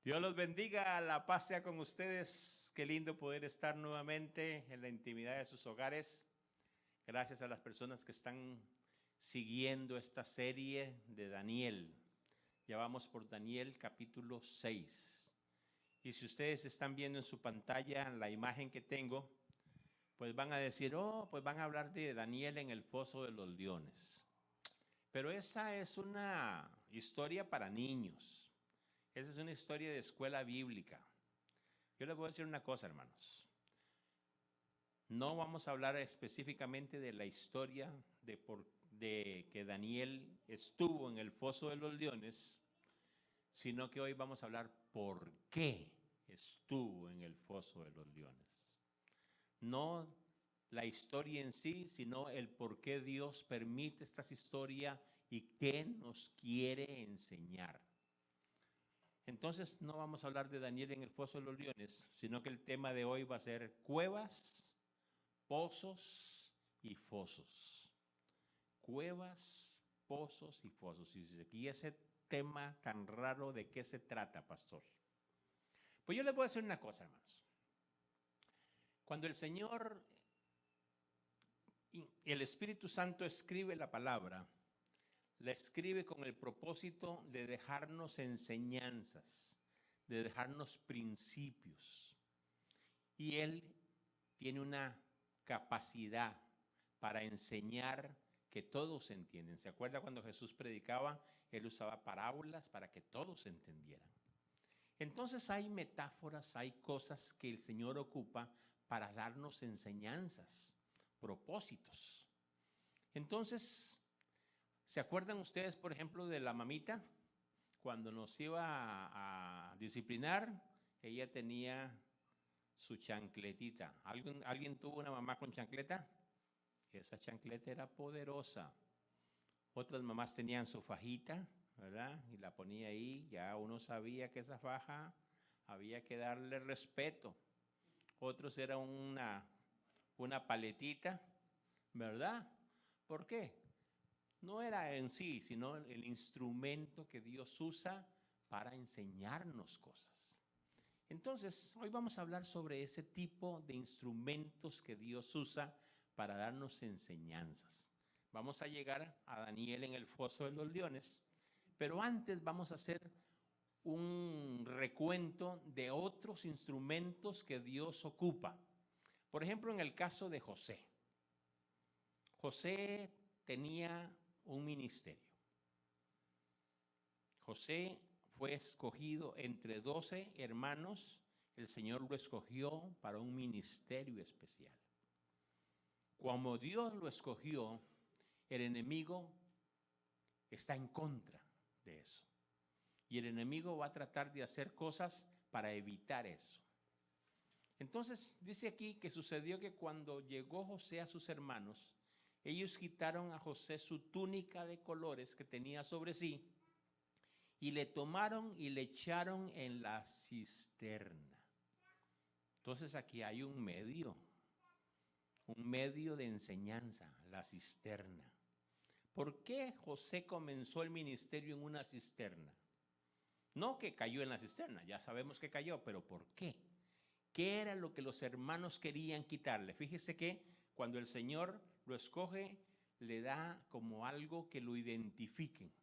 Dios los bendiga, la paz sea con ustedes. Qué lindo poder estar nuevamente en la intimidad de sus hogares. Gracias a las personas que están siguiendo esta serie de Daniel. Ya vamos por Daniel capítulo 6. Y si ustedes están viendo en su pantalla la imagen que tengo, pues van a decir, pues van a hablar de Daniel en el foso de los leones. Pero esa es una historia para niños. Esa es una historia de escuela bíblica. Yo les voy a decir una cosa, hermanos. No vamos a hablar específicamente de la historia de que Daniel estuvo en el foso de los leones, sino que hoy vamos a hablar por qué estuvo en el foso de los leones. No la historia en sí, sino el por qué Dios permite estas historias y qué nos quiere enseñar. Entonces no vamos a hablar de Daniel en el foso de los leones, sino que el tema de hoy va a ser cuevas, pozos y fosos. Cuevas, pozos y fosos. Y ese tema tan raro, ¿de qué se trata, pastor? Pues yo les voy a decir una cosa, hermanos. Cuando el Señor, el Espíritu Santo escribe la palabra, la escribe con el propósito de dejarnos enseñanzas, de dejarnos principios. Y Él tiene una capacidad para enseñar que todos entienden. ¿Se acuerda cuando Jesús predicaba? Él usaba parábolas para que todos entendieran. Entonces hay metáforas, hay cosas que el Señor ocupa para darnos enseñanzas, propósitos. Entonces, ¿se acuerdan ustedes, por ejemplo, de la mamita? Cuando nos iba a disciplinar, ella tenía su chancletita. ¿Alguien tuvo una mamá con chancleta? Esa chancleta era poderosa. Otras mamás tenían su fajita, ¿verdad? Y la ponía ahí, ya uno sabía que esa faja había que darle respeto. Otros era una paletita, ¿verdad? ¿Por qué? No era en sí, sino el instrumento que Dios usa para enseñarnos cosas. Entonces, hoy vamos a hablar sobre ese tipo de instrumentos que Dios usa para darnos enseñanzas. Vamos a llegar a Daniel en el foso de los leones, pero antes vamos a hacer un recuento de otros instrumentos que Dios ocupa. Por ejemplo, en el caso de José. José tenía un ministerio. José fue escogido entre 12 hermanos. El Señor lo escogió para un ministerio especial. Como Dios lo escogió, el enemigo está en contra de eso. Y el enemigo va a tratar de hacer cosas para evitar eso. Entonces, dice aquí que sucedió que cuando llegó José a sus hermanos, ellos quitaron a José su túnica de colores que tenía sobre sí y le tomaron y le echaron en la cisterna. Entonces aquí hay un medio de enseñanza, la cisterna. ¿Por qué José comenzó el ministerio en una cisterna? No que cayó en la cisterna, ya sabemos que cayó, pero ¿por qué? ¿Qué era lo que los hermanos querían quitarle? Fíjese que cuando el Señor lo escoge, le da como algo que lo identifiquen.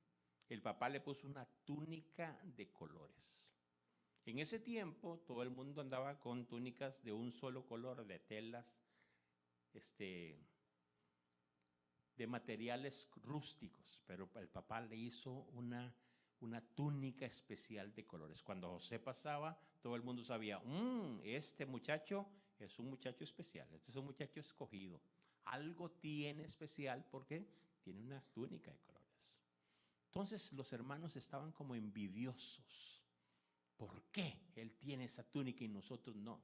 El papá le puso una túnica de colores. En ese tiempo, todo el mundo andaba con túnicas de un solo color, de telas, de materiales rústicos, pero el papá le hizo una túnica especial de colores. Cuando José pasaba, todo el mundo sabía, este muchacho es un muchacho especial, este es un muchacho escogido. Algo tiene especial porque tiene una túnica de colores. Entonces los hermanos estaban como envidiosos. ¿Por qué él tiene esa túnica y nosotros no?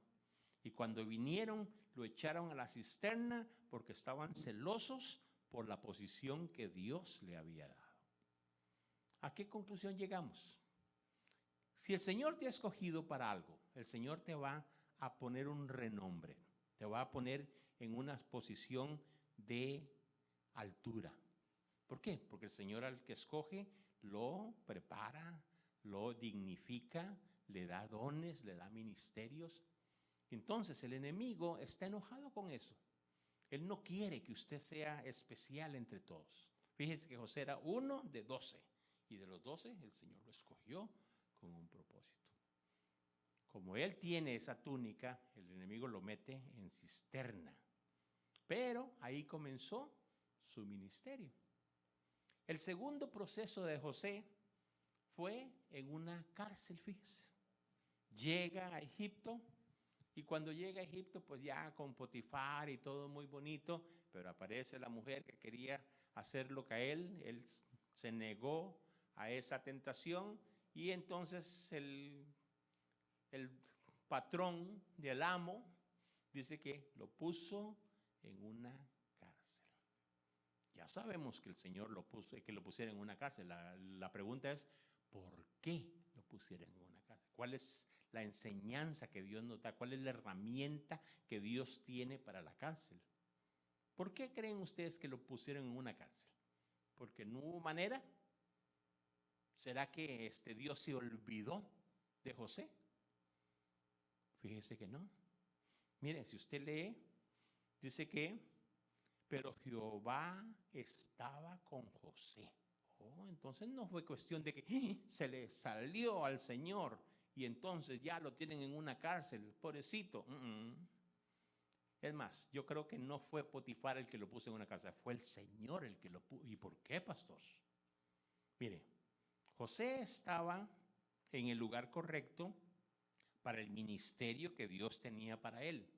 Y cuando vinieron, lo echaron a la cisterna porque estaban celosos por la posición que Dios le había dado. ¿A qué conclusión llegamos? Si el Señor te ha escogido para algo, el Señor te va a poner un renombre, te va a poner en una posición de altura. ¿Por qué? Porque el Señor al que escoge lo prepara, lo dignifica, le da dones, le da ministerios. Entonces el enemigo está enojado con eso. Él no quiere que usted sea especial entre todos. Fíjese que José era uno de 12. Y de los 12 el Señor lo escogió con un propósito. Como él tiene esa túnica, el enemigo lo mete en cisterna. Pero ahí comenzó su ministerio. El segundo proceso de José fue en una cárcel, fíjese. Llega a Egipto y cuando llega a Egipto, pues ya con Potifar y todo muy bonito, pero aparece la mujer que quería hacer lo que a él se negó a esa tentación y entonces el patrón del amo dice que lo puso en una cárcel. Ya sabemos que el Señor lo puso, que lo pusiera en una cárcel. La pregunta es, ¿por qué lo pusieron en una cárcel? ¿Cuál es la enseñanza que Dios nos da? ¿Cuál es la herramienta que Dios tiene para la cárcel? ¿Por qué creen ustedes que lo pusieron en una cárcel? ¿Porque no hubo manera? ¿Será que Dios se olvidó de José? Fíjese que no. Mire, si usted lee, dice que, pero Jehová estaba con José. Oh, entonces no fue cuestión de que se le salió al Señor y entonces ya lo tienen en una cárcel, pobrecito. Es más, yo creo que no fue Potifar el que lo puso en una cárcel, fue el Señor el que lo puso. ¿Y por qué, pastor? Mire, José estaba en el lugar correcto para el ministerio que Dios tenía para él.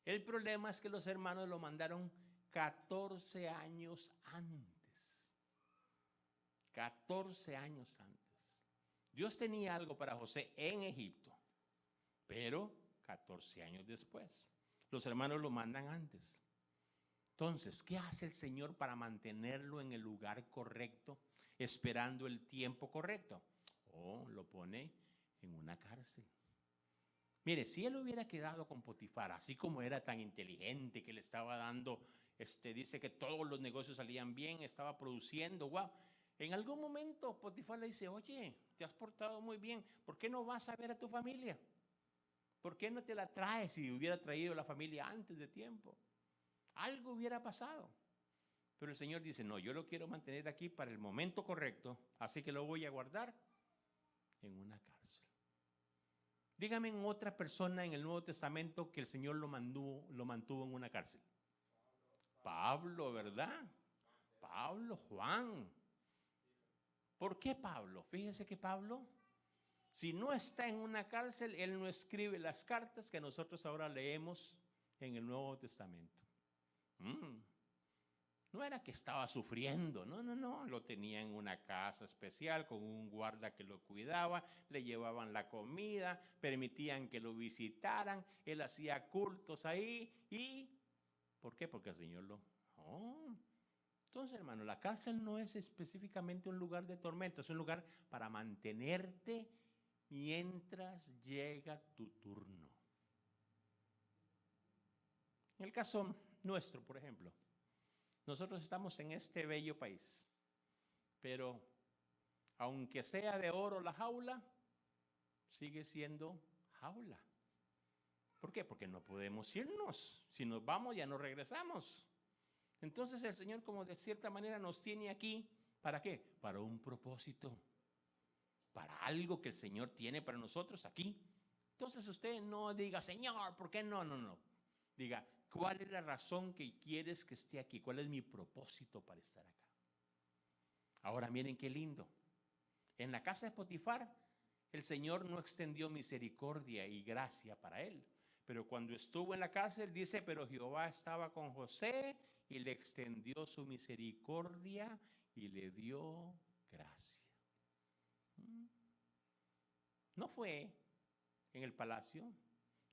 El problema es que los hermanos lo mandaron 14 años antes. 14 años antes. Dios tenía algo para José en Egipto, pero 14 años después. Los hermanos lo mandan antes. Entonces, ¿qué hace el Señor para mantenerlo en el lugar correcto, esperando el tiempo correcto? Oh, lo pone en una cárcel. Mire, si él hubiera quedado con Potifar, así como era tan inteligente que le estaba dando, dice que todos los negocios salían bien, estaba produciendo, wow. En algún momento Potifar le dice, oye, te has portado muy bien, ¿por qué no vas a ver a tu familia? ¿Por qué no te la traes si hubiera traído la familia antes de tiempo? Algo hubiera pasado. Pero el Señor dice, no, yo lo quiero mantener aquí para el momento correcto, así que lo voy a guardar en una cárcel. Dígame en otra persona en el Nuevo Testamento que el Señor lo mantuvo en una cárcel. Pablo, ¿verdad? Pablo, Juan. ¿Por qué Pablo? Fíjese que Pablo, si no está en una cárcel, él no escribe las cartas que nosotros ahora leemos en el Nuevo Testamento. No era que estaba sufriendo, no, lo tenía en una casa especial con un guarda que lo cuidaba, le llevaban la comida, permitían que lo visitaran, él hacía cultos ahí y ¿por qué? Porque el Señor lo... Entonces, hermano, la cárcel no es específicamente un lugar de tormento, es un lugar para mantenerte mientras llega tu turno. En el caso nuestro, por ejemplo, nosotros estamos en este bello país, pero aunque sea de oro la jaula, sigue siendo jaula. ¿Por qué? Porque no podemos irnos. Si nos vamos ya no regresamos. Entonces el Señor, como de cierta manera nos tiene aquí, ¿para qué? Para un propósito, para algo que el Señor tiene para nosotros aquí. Entonces usted no diga, Señor, ¿por qué no? No. Diga, ¿cuál es la razón que quieres que esté aquí? ¿Cuál es mi propósito para estar acá? Ahora miren qué lindo. En la casa de Potifar, el Señor no extendió misericordia y gracia para él. Pero cuando estuvo en la cárcel, dice, pero Jehová estaba con José y le extendió su misericordia y le dio gracia. No fue en el palacio,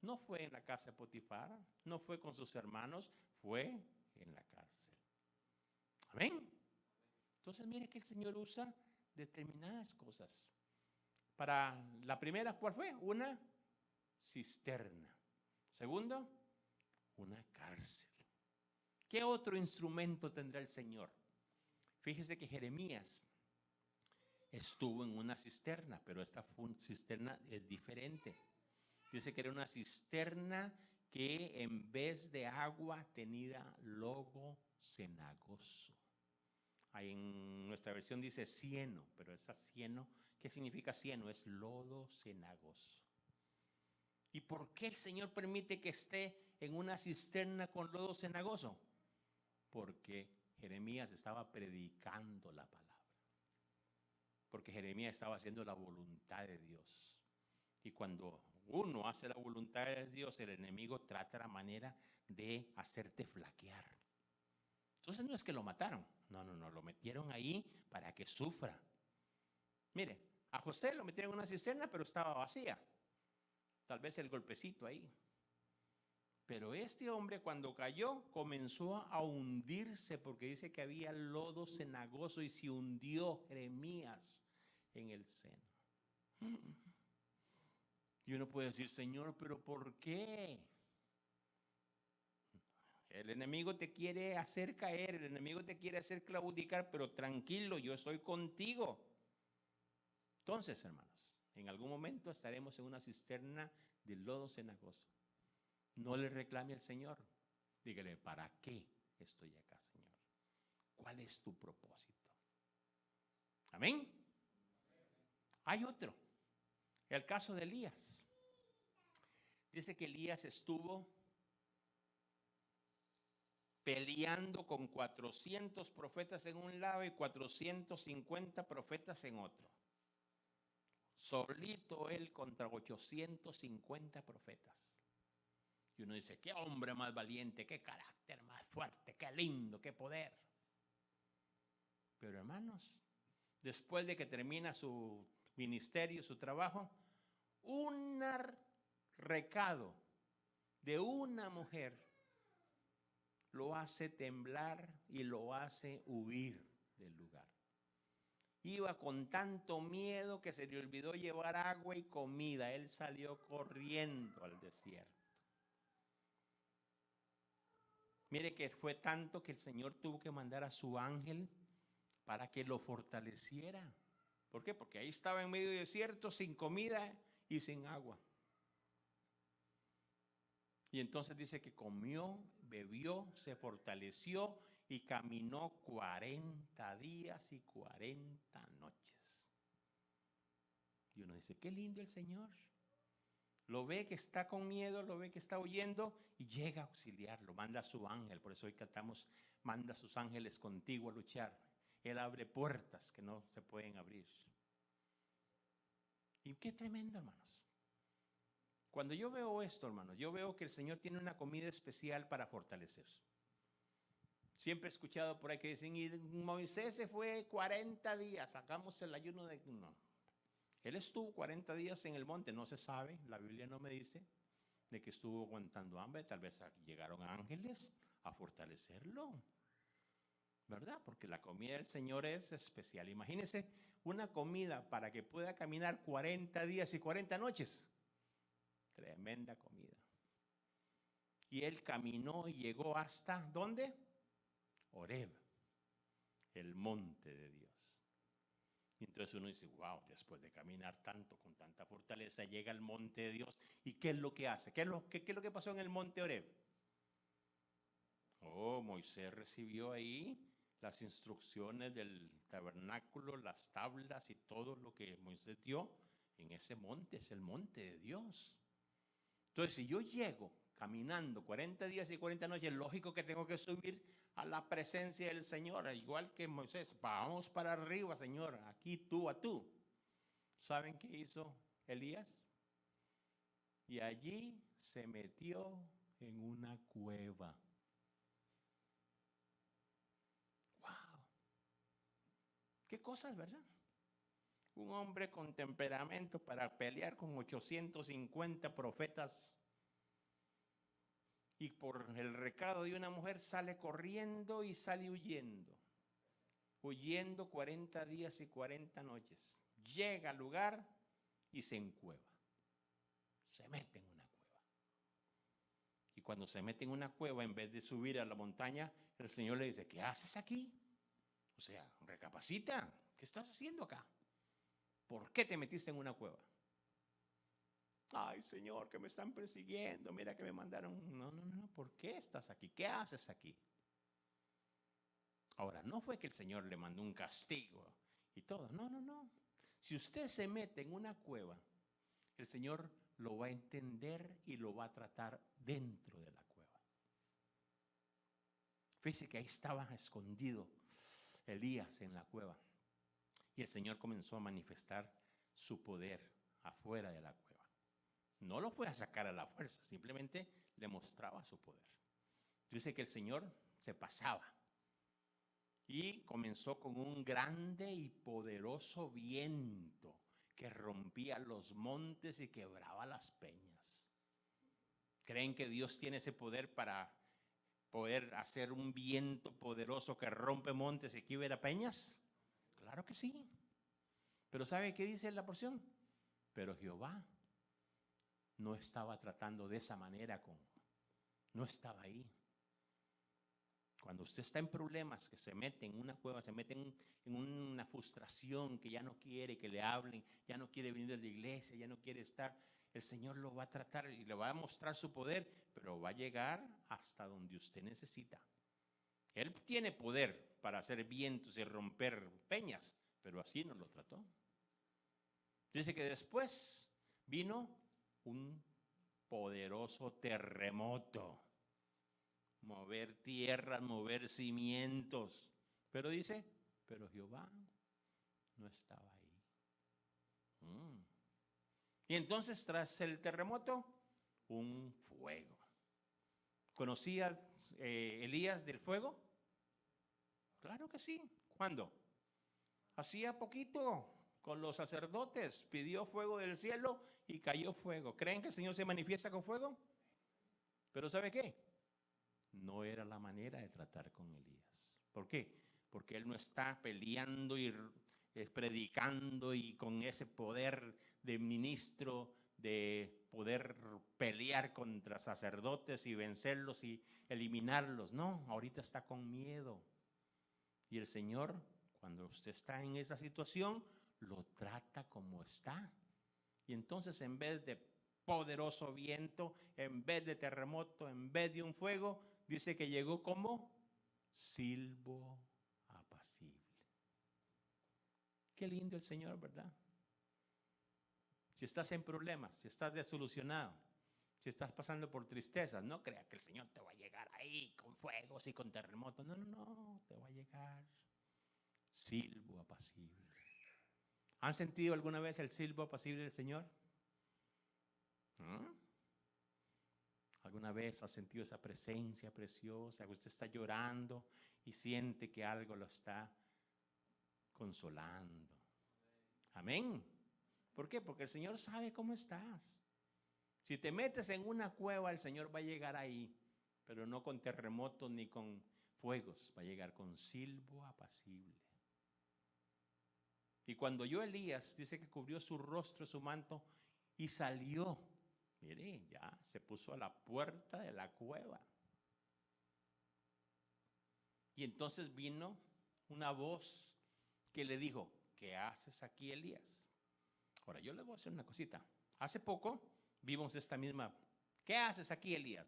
no fue en la casa de Potifar, no fue con sus hermanos, fue en la cárcel. Amén. Entonces mire que el Señor usa determinadas cosas. Para la primera, ¿cuál fue? Una cisterna. Segundo, una cárcel. ¿Qué otro instrumento tendrá el Señor? Fíjese que Jeremías, estuvo en una cisterna, pero esta cisterna es diferente. Dice que era una cisterna que en vez de agua tenía lodo cenagoso. Ahí en nuestra versión dice cieno, pero esa cieno, ¿qué significa cieno? Es lodo cenagoso. ¿Y por qué el Señor permite que esté en una cisterna con lodo cenagoso? Porque Jeremías estaba predicando la palabra. Porque Jeremías estaba haciendo la voluntad de Dios. Y cuando uno hace la voluntad de Dios, el enemigo trata la manera de hacerte flaquear. Entonces no es que lo mataron, no, lo metieron ahí para que sufra. Mire, a José lo metieron en una cisterna, pero estaba vacía. Tal vez el golpecito ahí. Pero este hombre cuando cayó comenzó a hundirse porque dice que había lodo cenagoso y se hundió Jeremías en el seno. Y uno puede decir, Señor, ¿pero por qué? El enemigo te quiere hacer caer, el enemigo te quiere hacer claudicar, pero tranquilo, yo estoy contigo. Entonces, hermanos, en algún momento estaremos en una cisterna de lodo cenagoso. No le reclame al Señor. Dígale, ¿para qué estoy acá, Señor? ¿Cuál es tu propósito? Amén. Hay otro. El caso de Elías. Dice que Elías estuvo peleando con 400 profetas en un lado y 450 profetas en otro. Solito él contra 850 profetas. Y uno dice, qué hombre más valiente, qué carácter más fuerte, qué lindo, qué poder. Pero hermanos, después de que termina su ministerio, su trabajo, un recado de una mujer lo hace temblar y lo hace huir del lugar. Iba con tanto miedo que se le olvidó llevar agua y comida. Él salió corriendo al desierto. Mire que fue tanto que el Señor tuvo que mandar a su ángel para que lo fortaleciera. ¿Por qué? Porque ahí estaba en medio del desierto sin comida y sin agua. Y entonces dice que comió, bebió, se fortaleció y caminó 40 días y 40 noches. Y uno dice, qué lindo el Señor. Lo ve que está con miedo, lo ve que está huyendo y llega a auxiliarlo, manda a su ángel. Por eso hoy cantamos, manda a sus ángeles contigo a luchar. Él abre puertas que no se pueden abrir. Y qué tremendo, hermanos. Cuando yo veo esto, hermanos, yo veo que el Señor tiene una comida especial para fortalecer. Siempre he escuchado por ahí que dicen, y Moisés se fue 40 días, sacamos el ayuno de... No. Él estuvo 40 días en el monte, no se sabe, la Biblia no me dice de que estuvo aguantando hambre, tal vez llegaron ángeles a fortalecerlo, ¿verdad? Porque la comida del Señor es especial. Imagínense una comida para que pueda caminar 40 días y 40 noches. Tremenda comida. Y él caminó y llegó hasta, ¿dónde? Horeb, el monte de Dios. Y entonces uno dice, wow, después de caminar tanto, con tanta fortaleza, llega al monte de Dios. ¿Y qué es lo que hace? ¿Qué es lo que pasó en el monte Horeb? Oh, Moisés recibió ahí las instrucciones del tabernáculo, las tablas y todo lo que Moisés dio en ese monte. Es el monte de Dios. Entonces, si yo llego caminando 40 días y 40 noches, lógico que tengo que subir a la presencia del Señor, igual que Moisés. Vamos para arriba, Señor, aquí tú a tú. ¿Saben qué hizo Elías? Y allí se metió en una cueva. ¡Wow! ¿Qué cosas, verdad? Un hombre con temperamento para pelear con 850 profetas. Y por el recado de una mujer sale corriendo y sale huyendo. Huyendo 40 días y 40 noches. Llega al lugar y se encueva. Se mete en una cueva. Y cuando se mete en una cueva, en vez de subir a la montaña, el Señor le dice, ¿qué haces aquí? O sea, recapacita, ¿qué estás haciendo acá? ¿Por qué te metiste en una cueva? Ay, Señor, que me están persiguiendo. Mira que me mandaron. No, no, no. ¿Por qué estás aquí? ¿Qué haces aquí? Ahora, no fue que el Señor le mandó un castigo y todo. No, no, no. Si usted se mete en una cueva, el Señor lo va a entender y lo va a tratar dentro de la cueva. Fíjese que ahí estaba escondido Elías en la cueva. Y el Señor comenzó a manifestar su poder afuera de la cueva. No lo fue a sacar a la fuerza, simplemente le mostraba su poder. Dice que el Señor se pasaba y comenzó con un grande y poderoso viento que rompía los montes y quebraba las peñas. ¿Creen que Dios tiene ese poder para poder hacer un viento poderoso que rompe montes y quiebra peñas? Claro que sí. Pero ¿sabe qué dice la porción? Pero Jehová no estaba tratando de esa manera no estaba ahí. Cuando usted está en problemas, que se mete en una cueva, se mete en una frustración, que ya no quiere que le hablen, ya no quiere venir a la iglesia, ya no quiere estar, el Señor lo va a tratar y le va a mostrar su poder, pero va a llegar hasta donde usted necesita. Él tiene poder para hacer vientos y romper peñas, pero así no lo trató. Dice que después vino un poderoso terremoto. Mover tierras, mover cimientos. Pero dice, pero Jehová no estaba ahí. Y entonces tras el terremoto, un fuego. ¿Conocía Elías del fuego? Claro que sí. ¿Cuándo? Hacía poquito, con los sacerdotes, pidió fuego del cielo y cayó fuego. ¿Creen que el Señor se manifiesta con fuego? Pero ¿sabe qué? No era la manera de tratar con Elías. ¿Por qué? Porque él no está peleando y predicando y con ese poder de ministro de poder pelear contra sacerdotes y vencerlos y eliminarlos. No, ahorita está con miedo. Y el Señor, cuando usted está en esa situación, lo trata como está. Y entonces en vez de poderoso viento, en vez de terremoto, en vez de un fuego, dice que llegó como silbo apacible. Qué lindo el Señor, ¿verdad? Si estás en problemas, si estás desilusionado, si estás pasando por tristezas, no crea que el Señor te va a llegar ahí con fuegos y con terremotos. No, no, no, te va a llegar silbo apacible. ¿Han sentido alguna vez el silbo apacible del Señor? ¿Alguna vez ha sentido esa presencia preciosa? Usted está llorando y siente que algo lo está consolando. Amén. ¿Por qué? Porque el Señor sabe cómo estás. Si te metes en una cueva, el Señor va a llegar ahí, pero no con terremotos ni con fuegos, va a llegar con silbo apacible. Y cuando oyó Elías, dice que cubrió su rostro, su manto, y salió. Mire, ya se puso a la puerta de la cueva. Y entonces vino una voz que le dijo, ¿qué haces aquí, Elías? Ahora, yo le voy a hacer una cosita. Hace poco vimos esta misma, ¿qué haces aquí, Elías?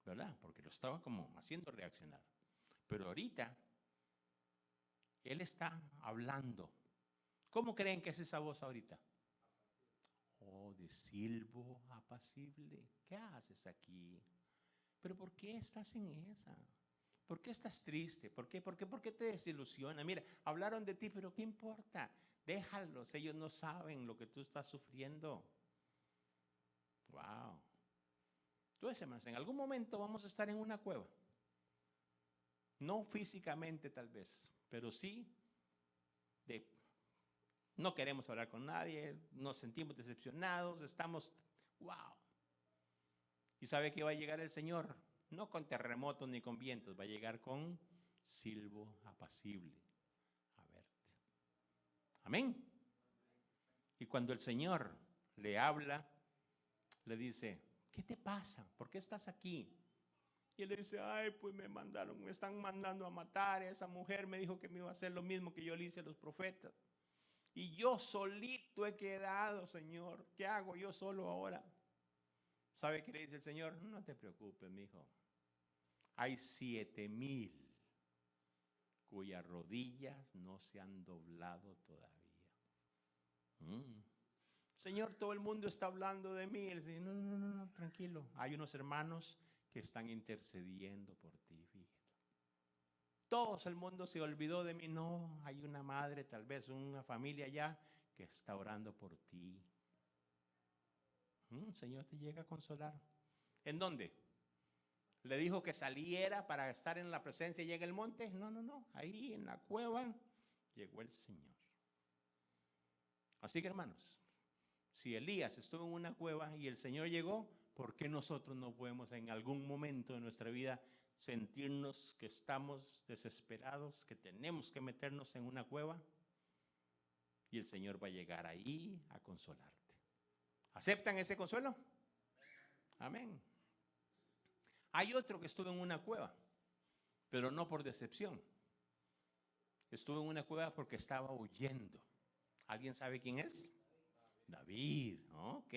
¿Verdad? Porque lo estaba como haciendo reaccionar. Pero ahorita, él está hablando. ¿Cómo creen que es esa voz ahorita? Oh, de silbo apacible. ¿Qué haces aquí? ¿Pero por qué estás en esa? ¿Por qué estás triste? ¿Por qué te desilusiona? Mira, hablaron de ti, pero ¿qué importa? Déjalos, ellos no saben lo que tú estás sufriendo. Wow. Entonces, hermanos, en algún momento vamos a estar en una cueva. No físicamente tal vez, pero sí no queremos hablar con nadie, nos sentimos decepcionados, estamos, wow. ¿Y sabe que va a llegar el Señor? No con terremotos ni con vientos, va a llegar con silbo apacible a verte. Amén. Y cuando el Señor le habla, le dice, ¿qué te pasa? ¿Por qué estás aquí? Y él le dice, ay, pues me están mandando a matar. Esa mujer me dijo que me iba a hacer lo mismo que yo le hice a los profetas. Y yo solito he quedado, Señor. ¿Qué hago yo solo ahora? ¿Sabe qué le dice el Señor? No te preocupes, mi hijo. Hay 7,000 cuyas rodillas no se han doblado todavía. Señor, todo el mundo está hablando de mí. Él dice, no, tranquilo. Hay unos hermanos que están intercediendo por ti, fíjate. Todo el mundo se olvidó de mí. No, hay una madre, tal vez una familia allá que está orando por ti. Señor te llega a consolar. ¿En dónde? ¿Le dijo que saliera para estar en la presencia y en el monte? No. Ahí en la cueva llegó el Señor. Así que, hermanos, si Elías estuvo en una cueva y el Señor llegó, ¿por qué nosotros no podemos en algún momento de nuestra vida sentirnos que estamos desesperados, que tenemos que meternos en una cueva? Y el Señor va a llegar ahí a consolarte. ¿Aceptan ese consuelo? Amén. Hay otro que estuvo en una cueva, pero no por decepción. Estuvo en una cueva porque estaba huyendo. ¿Alguien sabe quién es? David. Ok.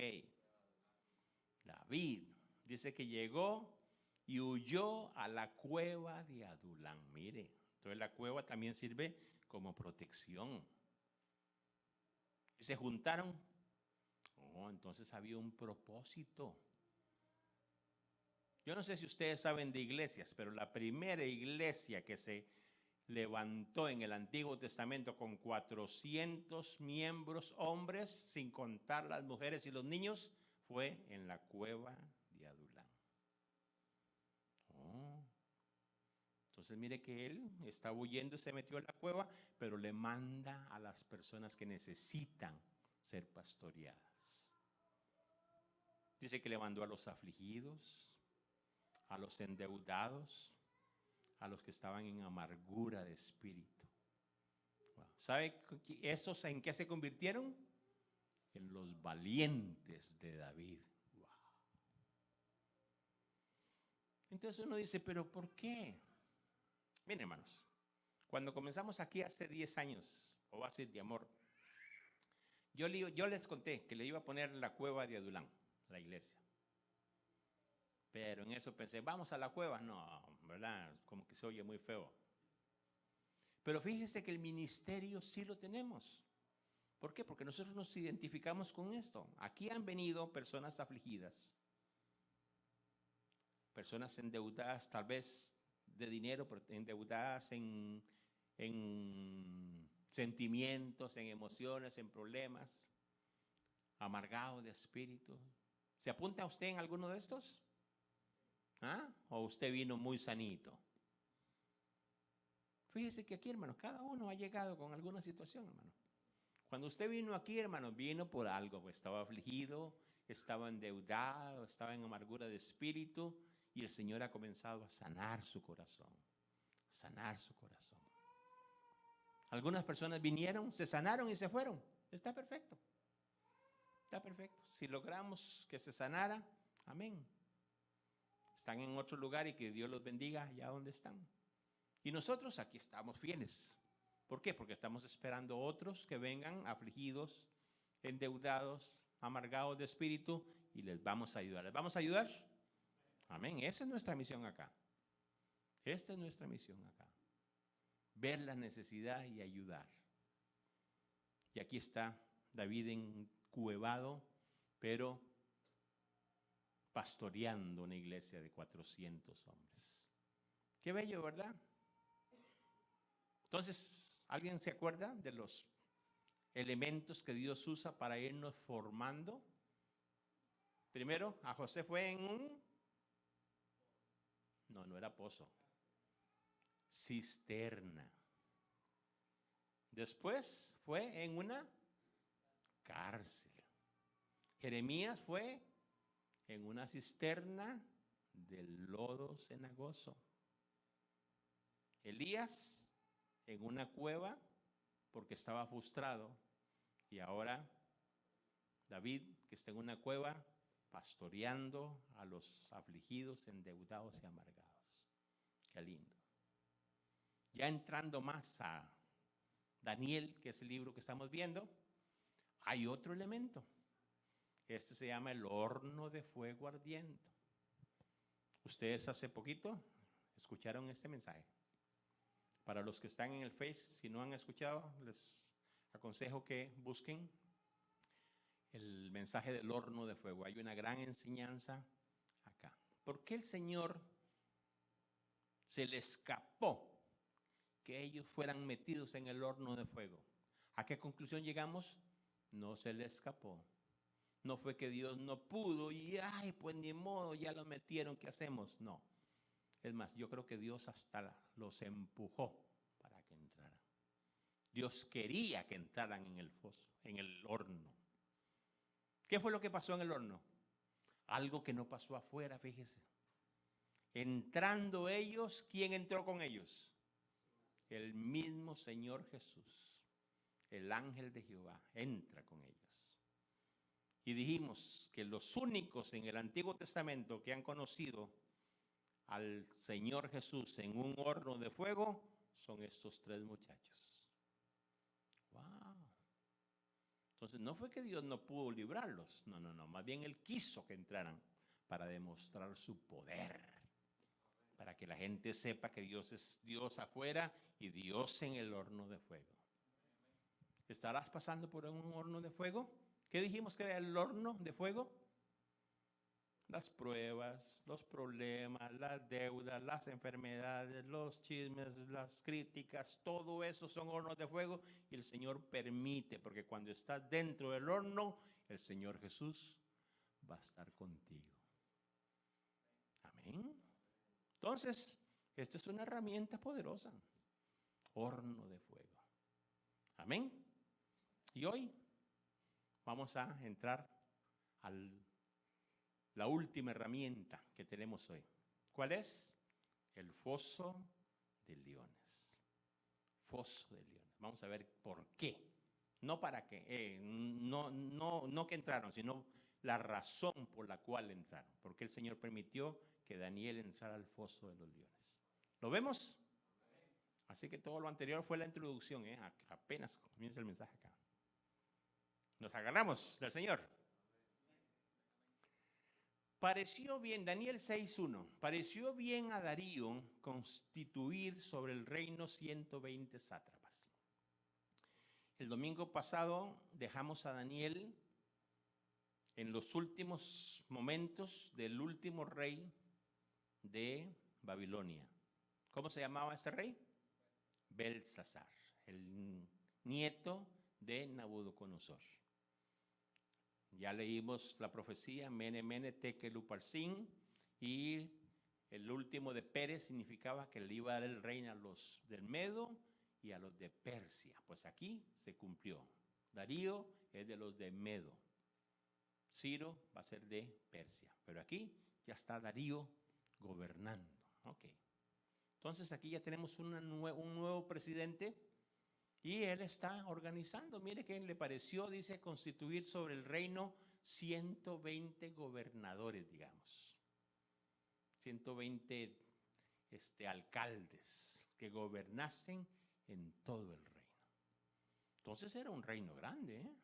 David. Dice que llegó y huyó a la cueva de Adulán. Mire, entonces la cueva también sirve como protección. Y se juntaron. Oh, entonces había un propósito. Yo no sé si ustedes saben de iglesias, pero la primera iglesia que se levantó en el Antiguo Testamento con 400 miembros hombres, sin contar las mujeres y los niños, fue en la cueva de Adulán. Oh. Entonces mire que él estaba huyendo y se metió en la cueva, pero le manda a las personas que necesitan ser pastoreadas. Dice que le mandó a los afligidos, a los endeudados, a los que estaban en amargura de espíritu. Wow. ¿Sabe esos en qué se convirtieron? En los valientes de David. Wow. Entonces uno dice, ¿pero por qué? Miren, hermanos, cuando comenzamos aquí hace 10 años, Oasis de Amor, yo les conté que le iba a poner la cueva de Adulán, la iglesia. Pero en eso pensé, ¿vamos a la cueva? No, ¿verdad? Como que se oye muy feo. Pero fíjese que el ministerio sí lo tenemos. ¿Por qué? Porque nosotros nos identificamos con esto. Aquí han venido personas afligidas, personas endeudadas tal vez de dinero, pero endeudadas en sentimientos, en emociones, en problemas, amargados de espíritu. ¿Se apunta usted en alguno de estos? ¿Ah? ¿O usted vino muy sanito? Fíjese que aquí, hermano, cada uno ha llegado con alguna situación, hermano. Cuando usted vino aquí, hermano, vino por algo, pues estaba afligido, estaba endeudado, estaba en amargura de espíritu, y el Señor ha comenzado a sanar su corazón, a sanar su corazón. Algunas personas vinieron, se sanaron y se fueron. Está perfecto. Está perfecto. Si logramos que se sanara, amén. Están en otro lugar y que Dios los bendiga allá donde están. Y nosotros aquí estamos fieles. ¿Por qué? Porque estamos esperando otros que vengan afligidos, endeudados, amargados de espíritu, y les vamos a ayudar. ¿Les vamos a ayudar? Amén. Esa es nuestra misión acá. Esta es nuestra misión acá. Ver la necesidad y ayudar. Y aquí está David encuevado, pero pastoreando una iglesia de 400 hombres. Qué bello, ¿verdad? Entonces, ¿alguien se acuerda de los elementos que Dios usa para irnos formando? Primero, a José fue en un... No era pozo. Cisterna. Después fue en una cárcel. Jeremías fue en una cisterna del lodo cenagoso. Elías en una cueva porque estaba frustrado. Y ahora David, que está en una cueva pastoreando a los afligidos, endeudados y amargados. Qué lindo. Ya entrando más a Daniel, que es el libro que estamos viendo, hay otro elemento. Este se llama el horno de fuego ardiente. Ustedes hace poquito escucharon este mensaje. Para los que están en el Face, si no han escuchado, les aconsejo que busquen el mensaje del horno de fuego. Hay una gran enseñanza acá. ¿Por qué el Señor se le escapó que ellos fueran metidos en el horno de fuego? ¿A qué conclusión llegamos? No se le escapó. No fue que Dios no pudo y, ay, pues ni modo, ya lo metieron, ¿qué hacemos? No. Es más, yo creo que Dios hasta los empujó para que entraran. Dios quería que entraran en el foso, en el horno. ¿Qué fue lo que pasó en el horno? Algo que no pasó afuera, fíjese. Entrando ellos, ¿quién entró con ellos? El mismo Señor Jesús, el ángel de Jehová, entra con ellos. Y dijimos que los únicos en el Antiguo Testamento que han conocido al Señor Jesús en un horno de fuego son estos tres muchachos. ¡Wow! Entonces no fue que Dios no pudo librarlos, no, más bien Él quiso que entraran para demostrar su poder, para que la gente sepa que Dios es Dios afuera y Dios en el horno de fuego. ¿Estarás pasando por un horno de fuego? ¿Qué dijimos que era el horno de fuego? Las pruebas, los problemas, las deudas, las enfermedades, los chismes, las críticas, todo eso son hornos de fuego y el Señor permite, porque cuando estás dentro del horno, el Señor Jesús va a estar contigo. Amén. Entonces, esta es una herramienta poderosa, horno de fuego. Amén. Y hoy vamos a entrar a la última herramienta que tenemos hoy. ¿Cuál es? El foso de leones. Foso de leones. Vamos a ver por qué. No para qué, no que entraron, sino la razón por la cual entraron. Porque el Señor permitió que Daniel entrara al foso de los leones. ¿Lo vemos? Así que todo lo anterior fue la introducción. Apenas comienza el mensaje acá. Nos agarramos del Señor. Pareció bien, Daniel 6:1, pareció bien a Darío constituir sobre el reino 120 sátrapas. El domingo pasado dejamos a Daniel en los últimos momentos del último rey de Babilonia. ¿Cómo se llamaba ese rey? Belsasar, el nieto de Nabucodonosor. Ya leímos la profecía, Mene, Mene, Tekel, Upharsin, y el último de Pérez significaba que le iba a dar el reino a los del Medo y a los de Persia. Pues aquí se cumplió. Darío es de los de Medo. Ciro va a ser de Persia. Pero aquí ya está Darío gobernando. Ok. Entonces aquí ya tenemos un nuevo presidente. Y él está organizando, mire que le pareció, dice, constituir sobre el reino 120 gobernadores, digamos. 120 alcaldes que gobernasen en todo el reino. Entonces era un reino grande, ¿eh?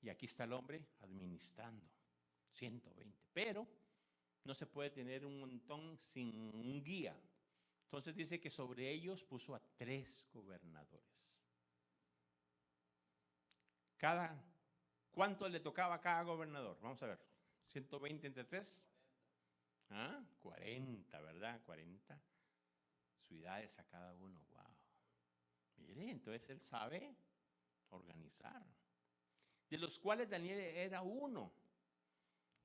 Y aquí está el hombre administrando 120. Pero no se puede tener un montón sin un guía. Entonces dice que sobre ellos puso a 3 gobernadores. ¿Cuánto le tocaba a cada gobernador? Vamos a ver. 120 entre 3. 40, ¿verdad? 40 ciudades a cada uno. Wow. Mire, entonces él sabe organizar. De los cuales Daniel era uno.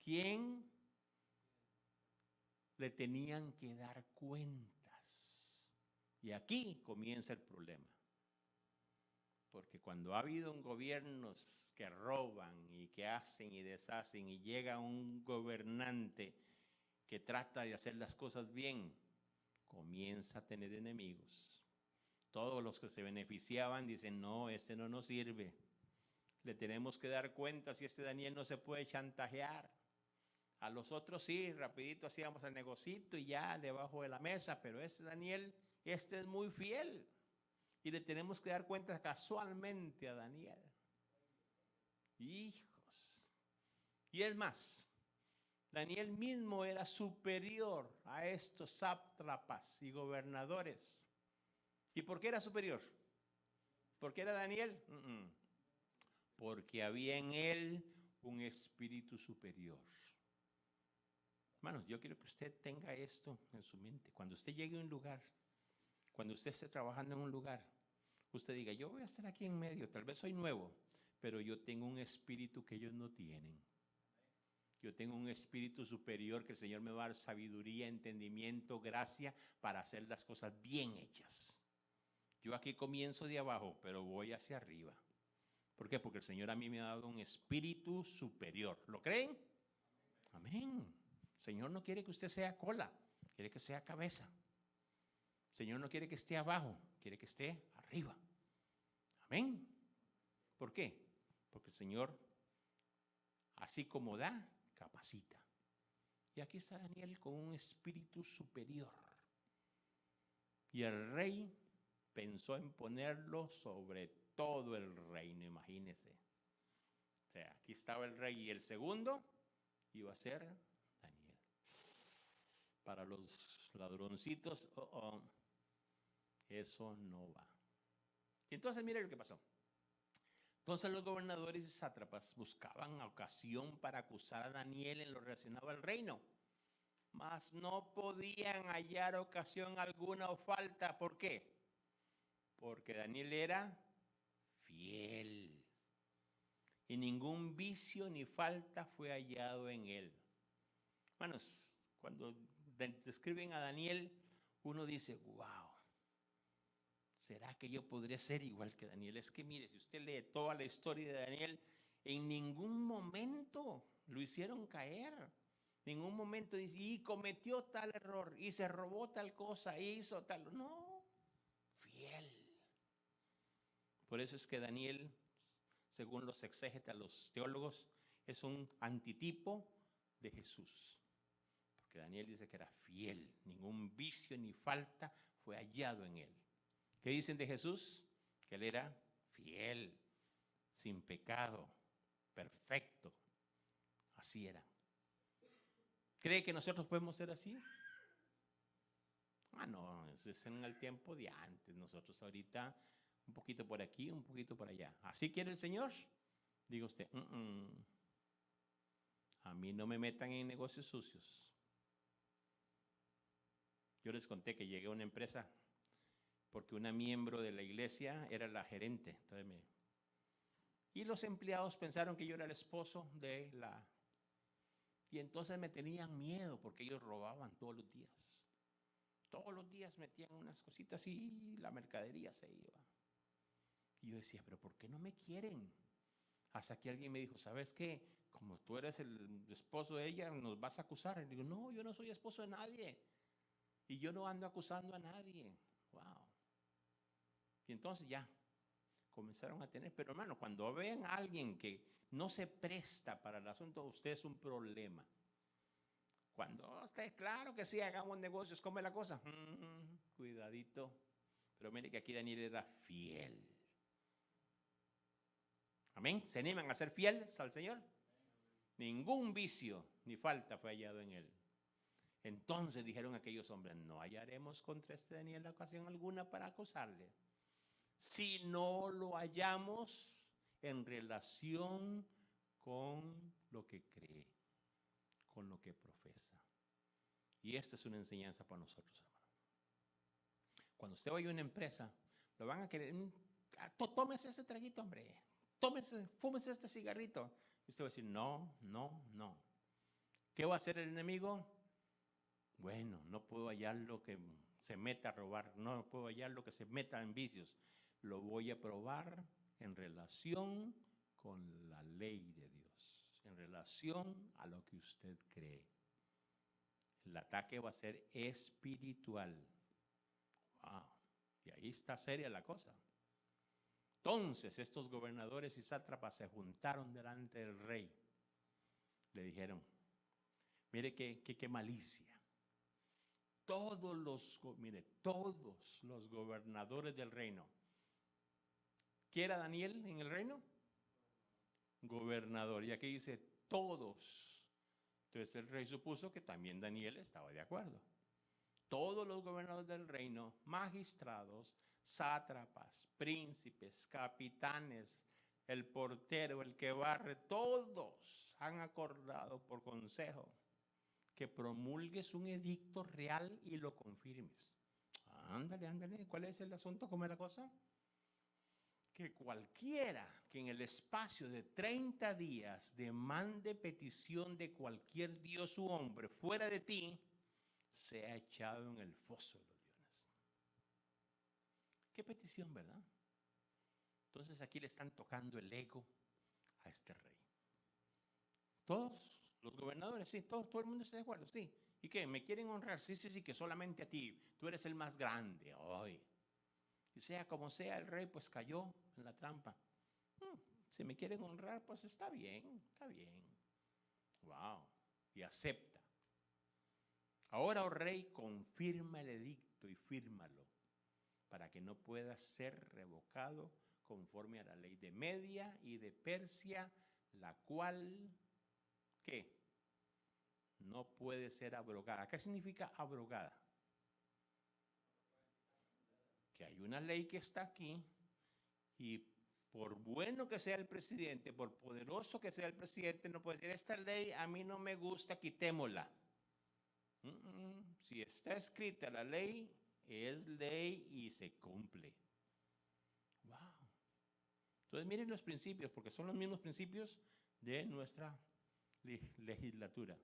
¿Quién le tenían que dar cuentas? Y aquí comienza el problema. Porque cuando ha habido gobiernos que roban y que hacen y deshacen y llega un gobernante que trata de hacer las cosas bien, comienza a tener enemigos. Todos los que se beneficiaban dicen, no, este no nos sirve. Le tenemos que dar cuenta si este Daniel no se puede chantajear. A los otros sí, rapidito hacíamos el negocito y ya debajo de la mesa, pero este Daniel, este es muy fiel. Y le tenemos que dar cuenta casualmente a Daniel. Hijos. Y es más, Daniel mismo era superior a estos sátrapas y gobernadores. ¿Y por qué era superior? ¿Por qué era Daniel? Porque había en él un espíritu superior. Hermanos, yo quiero que usted tenga esto en su mente. Cuando usted llegue a un lugar, cuando usted esté trabajando en un lugar, usted diga, yo voy a estar aquí en medio, tal vez soy nuevo, pero yo tengo un espíritu que ellos no tienen. Yo tengo un espíritu superior que el Señor me va a dar sabiduría, entendimiento, gracia para hacer las cosas bien hechas. Yo aquí comienzo de abajo, pero voy hacia arriba. ¿Por qué? Porque el Señor a mí me ha dado un espíritu superior. ¿Lo creen? Amén. El Señor no quiere que usted sea cola, quiere que sea cabeza. El Señor no quiere que esté abajo, quiere que esté arriba. Amén. ¿Por qué? Porque el Señor, así como da, capacita. Y aquí está Daniel con un espíritu superior. Y el rey pensó en ponerlo sobre todo el reino, imagínese. O sea, aquí estaba el rey y el segundo iba a ser Daniel. Para los ladroncitos, eso no va. Y entonces mire lo que pasó. Entonces los gobernadores y sátrapas buscaban ocasión para acusar a Daniel en lo relacionado al reino, mas no podían hallar ocasión alguna o falta. ¿Por qué? Porque Daniel era fiel y ningún vicio ni falta fue hallado en él. Hermanos, cuando describen a Daniel, uno dice, wow, ¿será que yo podría ser igual que Daniel? Es que mire, si usted lee toda la historia de Daniel, en ningún momento lo hicieron caer. En ningún momento dice, y cometió tal error, y se robó tal cosa, y hizo tal. No, fiel. Por eso es que Daniel, según los exégetas, los teólogos, es un antitipo de Jesús. Porque Daniel dice que era fiel, ningún vicio ni falta fue hallado en él. ¿Qué dicen de Jesús? Que él era fiel, sin pecado, perfecto. Así era. ¿Cree que nosotros podemos ser así? No, eso es en el tiempo de antes. Nosotros ahorita un poquito por aquí, un poquito por allá. ¿Así quiere el Señor? Diga usted, a mí no me metan en negocios sucios. Yo les conté que llegué a una empresa porque una miembro de la iglesia era la gerente. Entonces y los empleados pensaron que yo era el esposo de la... Y entonces me tenían miedo porque ellos robaban todos los días. Todos los días metían unas cositas y la mercadería se iba. Y yo decía, pero ¿por qué no me quieren? Hasta que alguien me dijo, ¿sabes qué? Como tú eres el esposo de ella, nos vas a acusar. Y digo, no, yo no soy esposo de nadie. Y yo no ando acusando a nadie. Wow. Y entonces ya comenzaron a tener, pero hermano, cuando ven a alguien que no se presta para el asunto, usted es un problema. Cuando usted, claro que sí, hagamos negocios, ¿cómo es la cosa? Cuidadito. Pero mire que aquí Daniel era fiel. Amén. ¿Se animan a ser fieles al Señor? Ningún vicio ni falta fue hallado en él. Entonces dijeron aquellos hombres, no hallaremos contra este Daniel ocasión alguna para acusarle, si no lo hallamos en relación con lo que cree, con lo que profesa. Y esta es una enseñanza para nosotros, hermano. Cuando usted vaya a una empresa, lo van a querer, tómese ese traguito, hombre, fúmese este cigarrito. Y usted va a decir, no, no, no. ¿Qué va a hacer el enemigo? Bueno, no puedo hallar lo que se meta a robar, no puedo hallar lo que se meta en vicios. Lo voy a probar en relación con la ley de Dios, en relación a lo que usted cree. El ataque va a ser espiritual. Wow. Y ahí está seria la cosa. Entonces estos gobernadores y sátrapas se juntaron delante del rey. Le dijeron, mire qué malicia. Todos los gobernadores del reino ¿Qué era Daniel en el reino? Gobernador. Y aquí dice todos. Entonces el rey supuso que también Daniel estaba de acuerdo. Todos los gobernadores del reino, magistrados, sátrapas, príncipes, capitanes, el portero, el que barre, todos han acordado por consejo que promulgues un edicto real y lo confirmes. Ándale, ándale, ¿cuál es el asunto? ¿Cómo es la cosa? Que cualquiera que en el espacio de 30 días demande petición de cualquier dios u hombre fuera de ti, sea echado en el foso de los leones. ¿Qué petición, verdad? Entonces aquí le están tocando el ego a este rey. Todos los gobernadores, sí, todo el mundo está de acuerdo, sí. ¿Y qué? ¿Me quieren honrar? Sí, sí, sí, que solamente a ti. Tú eres el más grande. Ay. Y sea como sea, el rey pues cayó en la trampa. Si me quieren honrar, pues está bien, está bien. Wow. Y acepta. Ahora, oh rey, confirma el edicto y fírmalo para que no pueda ser revocado conforme a la ley de Media y de Persia, la cual, ¿qué? No puede ser abrogada. ¿Qué significa abrogada? Que hay una ley que está aquí y por bueno que sea el presidente, por poderoso que sea el presidente, no puede decir, esta ley a mí no me gusta, quitémosla. Si está escrita la ley, es ley y se cumple. Wow. Entonces miren los principios, porque son los mismos principios de nuestra legislatura.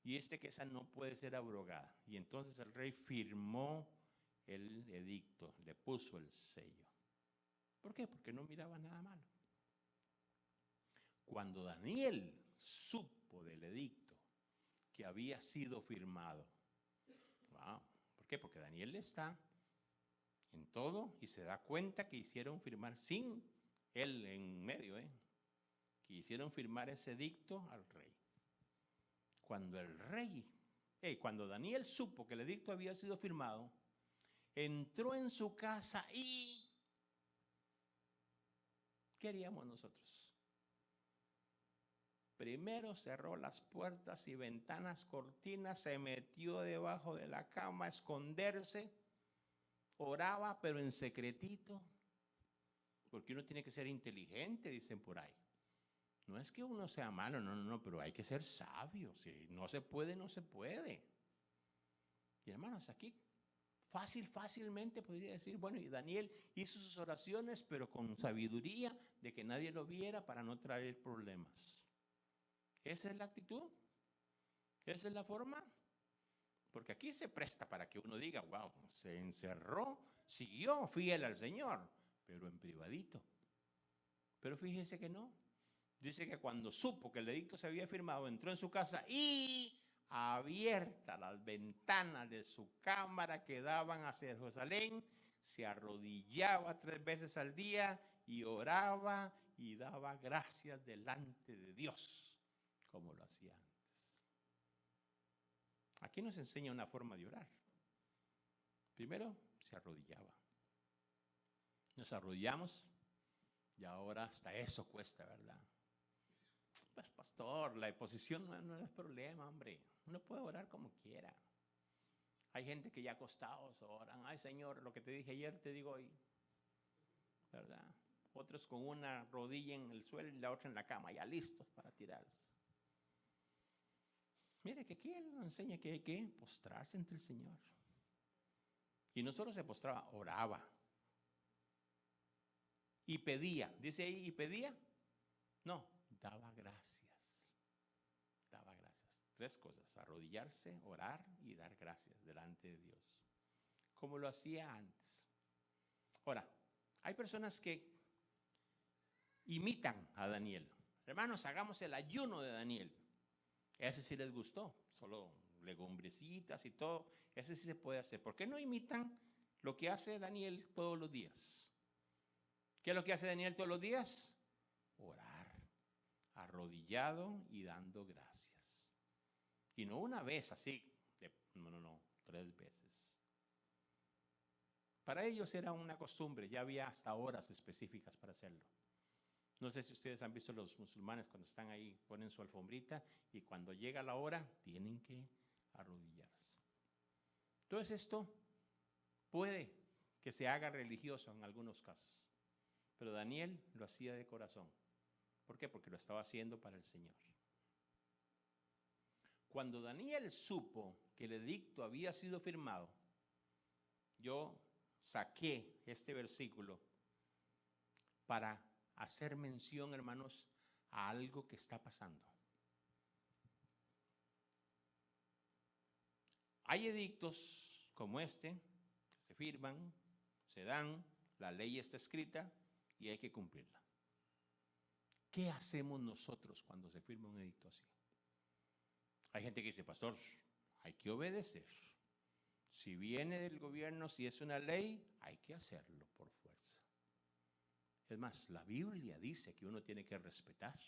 Y que esa no puede ser abrogada. Y entonces el rey firmó el edicto, le puso el sello. ¿Por qué? Porque no miraba nada malo. Cuando Daniel supo del edicto que había sido firmado, wow, ¿por qué? Porque Daniel está en todo y se da cuenta que hicieron firmar, sin él en medio, que hicieron firmar ese edicto al rey. Cuando Daniel supo que el edicto había sido firmado, entró en su casa y ¿qué haríamos nosotros? Primero cerró las puertas y ventanas, cortinas, se metió debajo de la cama a esconderse, oraba pero en secretito, porque uno tiene que ser inteligente, dicen por ahí. No es que uno sea malo, no, pero hay que ser sabio. Si no se puede, no se puede. Y hermanos, aquí fácilmente podría decir, bueno, y Daniel hizo sus oraciones, pero con sabiduría de que nadie lo viera para no traer problemas. ¿Esa es la actitud? ¿Esa es la forma? Porque aquí se presta para que uno diga, wow, se encerró, siguió fiel al Señor, pero en privadito. Pero fíjense que no. Dice que cuando supo que el edicto se había firmado, entró en su casa y abiertas las ventanas de su cámara que daban hacia Jerusalén, se arrodillaba 3 veces al día y oraba y daba gracias delante de Dios, como lo hacía antes. Aquí nos enseña una forma de orar. Primero, se arrodillaba. Nos arrodillamos y ahora hasta eso cuesta, ¿verdad? Pues pastor, la posición no es problema, hombre. Uno puede orar como quiera. Hay gente que ya acostados oran. Ay, Señor, lo que te dije ayer te digo hoy. ¿Verdad? Otros con una rodilla en el suelo y la otra en la cama, ya listos para tirarse. Mire que aquí Él nos enseña que hay que postrarse ante el Señor. Y no solo se postraba, oraba. Y pedía. ¿Dice ahí y pedía? No, daba gracias. Daba gracias. 3 cosas: arrodillarse, orar y dar gracias delante de Dios, como lo hacía antes. Ahora, hay personas que imitan a Daniel. Hermanos, hagamos el ayuno de Daniel. Ese sí les gustó, solo legumbrecitas y todo. Ese sí se puede hacer. ¿Por qué no imitan lo que hace Daniel todos los días? ¿Qué es lo que hace Daniel todos los días? Orar, arrodillado y dando gracias. Y no una vez así, no, 3 veces. Para ellos era una costumbre, ya había hasta horas específicas para hacerlo. No sé si ustedes han visto los musulmanes cuando están ahí, ponen su alfombrita y cuando llega la hora tienen que arrodillarse. Entonces esto puede que se haga religioso en algunos casos, pero Daniel lo hacía de corazón. ¿Por qué? Porque lo estaba haciendo para el Señor. Cuando Daniel supo que el edicto había sido firmado, yo saqué este versículo para hacer mención, hermanos, a algo que está pasando. Hay edictos como este que se firman, se dan, la ley está escrita y hay que cumplirla. ¿Qué hacemos nosotros cuando se firma un edicto así? Hay gente que dice, pastor, hay que obedecer. Si viene del gobierno, si es una ley, hay que hacerlo por fuerza. Es más, la Biblia dice que uno tiene que respetar.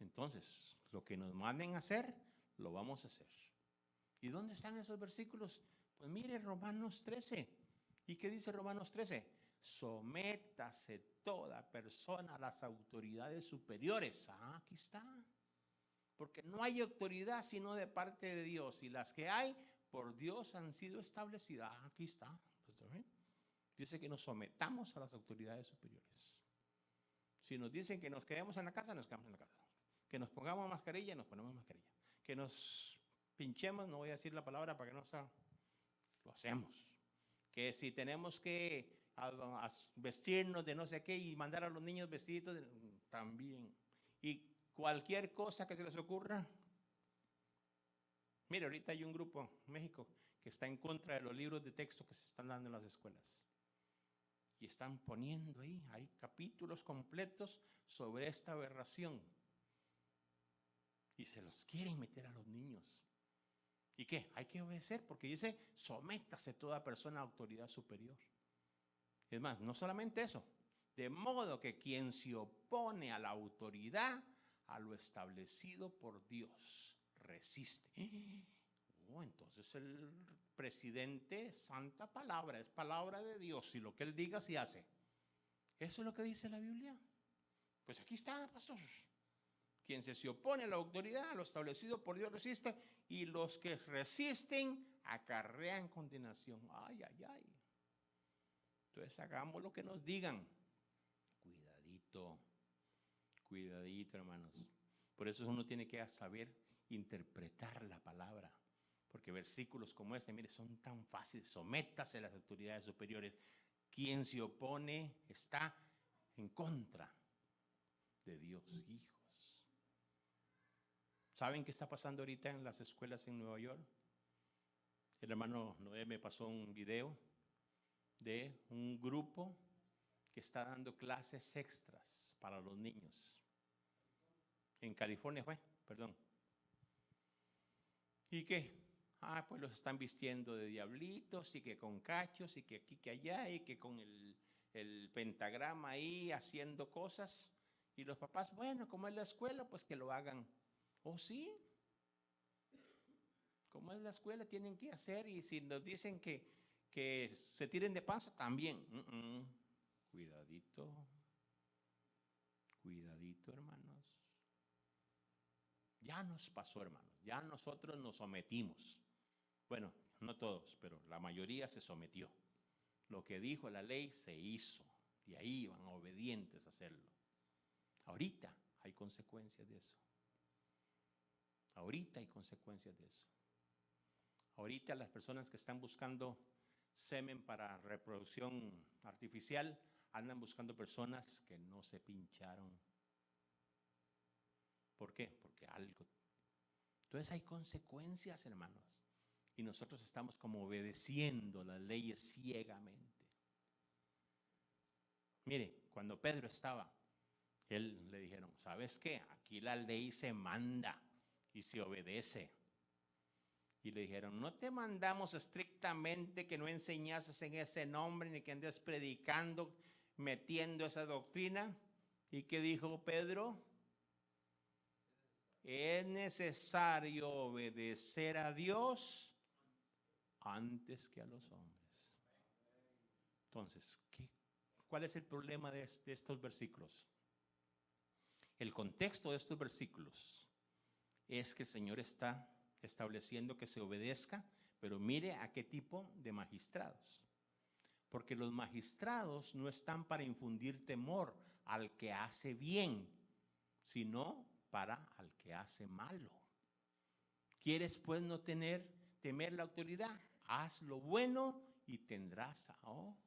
Entonces, lo que nos manden a hacer, lo vamos a hacer. ¿Y dónde están esos versículos? Pues mire Romanos 13. ¿Y qué dice Romanos 13? Sométase toda persona a las autoridades superiores. Ah, aquí está. Porque no hay autoridad sino de parte de Dios. Y las que hay, por Dios han sido establecidas. Ah, aquí está. Dice que nos sometamos a las autoridades superiores. Si nos dicen que nos quedemos en la casa, nos quedamos en la casa. Que nos pongamos mascarilla, nos ponemos mascarilla. Que nos pinchemos, no voy a decir la palabra para que no sea, lo hacemos. Que si tenemos que vestirnos de no sé qué y mandar a los niños vestiditos, también. Y cualquier cosa que se les ocurra. Mire, ahorita hay un grupo en México que está en contra de los libros de texto que se están dando en las escuelas. Y están poniendo ahí, hay capítulos completos sobre esta aberración. Y se los quieren meter a los niños. ¿Y qué? Hay que obedecer porque dice, sométase toda persona a autoridad superior. Es más, no solamente eso, de modo que quien se opone a la autoridad, a lo establecido por Dios, resiste. Entonces el presidente, santa palabra, es palabra de Dios y lo que él diga se hace. ¿Eso es lo que dice la Biblia? Pues aquí está, pastor. Quien se opone a la autoridad, a lo establecido por Dios resiste, y los que resisten acarrean condenación. Ay, ay, ay. Entonces hagamos lo que nos digan. Cuidadito, cuidadito, hermanos. Por eso uno tiene que saber interpretar la palabra. Porque versículos como este, mire, son tan fáciles. Sométase a las autoridades superiores. Quien se opone está en contra de Dios, hijos. ¿Saben qué está pasando ahorita en las escuelas en Nueva York? El hermano Noé me pasó un video de un grupo que está dando clases extras para los niños. En California fue, perdón. ¿Y qué? Pues los están vistiendo de diablitos y que con cachos y que aquí, que allá y que con el pentagrama ahí haciendo cosas. Y los papás, bueno, como es la escuela, pues que lo hagan. ¿Oh, sí? Como es la escuela, tienen que hacer. Y si nos dicen que se tiren de panza, también. Cuidadito. Cuidadito, hermanos. Ya nos pasó, hermanos. Ya nosotros nos sometimos. Bueno, no todos, pero la mayoría se sometió. Lo que dijo la ley se hizo. Y ahí iban obedientes a hacerlo. Ahorita hay consecuencias de eso. Ahorita hay consecuencias de eso. Ahorita las personas que están buscando semen para reproducción artificial andan buscando personas que no se pincharon. ¿Por qué? Porque algo. Entonces hay consecuencias, hermanos. Y nosotros estamos como obedeciendo las leyes ciegamente. Mire, cuando Pedro estaba, él le dijeron, ¿sabes qué? Aquí la ley se manda y se obedece. Y le dijeron, no te mandamos estrictamente que no enseñases en ese nombre ni que andes predicando, metiendo esa doctrina. ¿Y qué dijo Pedro? Es necesario obedecer a Dios antes que a los hombres. Entonces, ¿cuál es el problema de estos versículos? El contexto de estos versículos es que el Señor está estableciendo que se obedezca, pero mire a qué tipo de magistrados. Porque los magistrados no están para infundir temor al que hace bien, sino para al que hace malo. ¿Quieres pues no temer la autoridad? Haz lo bueno y tendrás.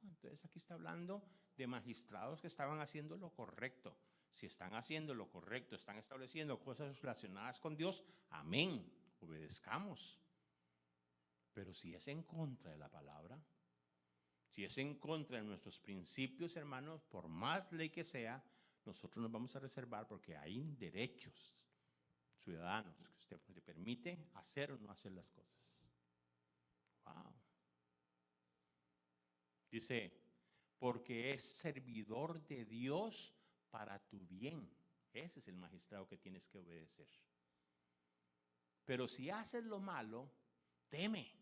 Entonces aquí está hablando de magistrados que estaban haciendo lo correcto. Si están haciendo lo correcto, están estableciendo cosas relacionadas con Dios, amén, obedezcamos. Pero si es en contra de la palabra, si es en contra de nuestros principios, hermanos, por más ley que sea, nosotros nos vamos a reservar porque hay derechos ciudadanos que usted le permite hacer o no hacer las cosas. Wow. Dice, porque es servidor de Dios para tu bien. Ese es el magistrado que tienes que obedecer. Pero si haces lo malo, teme,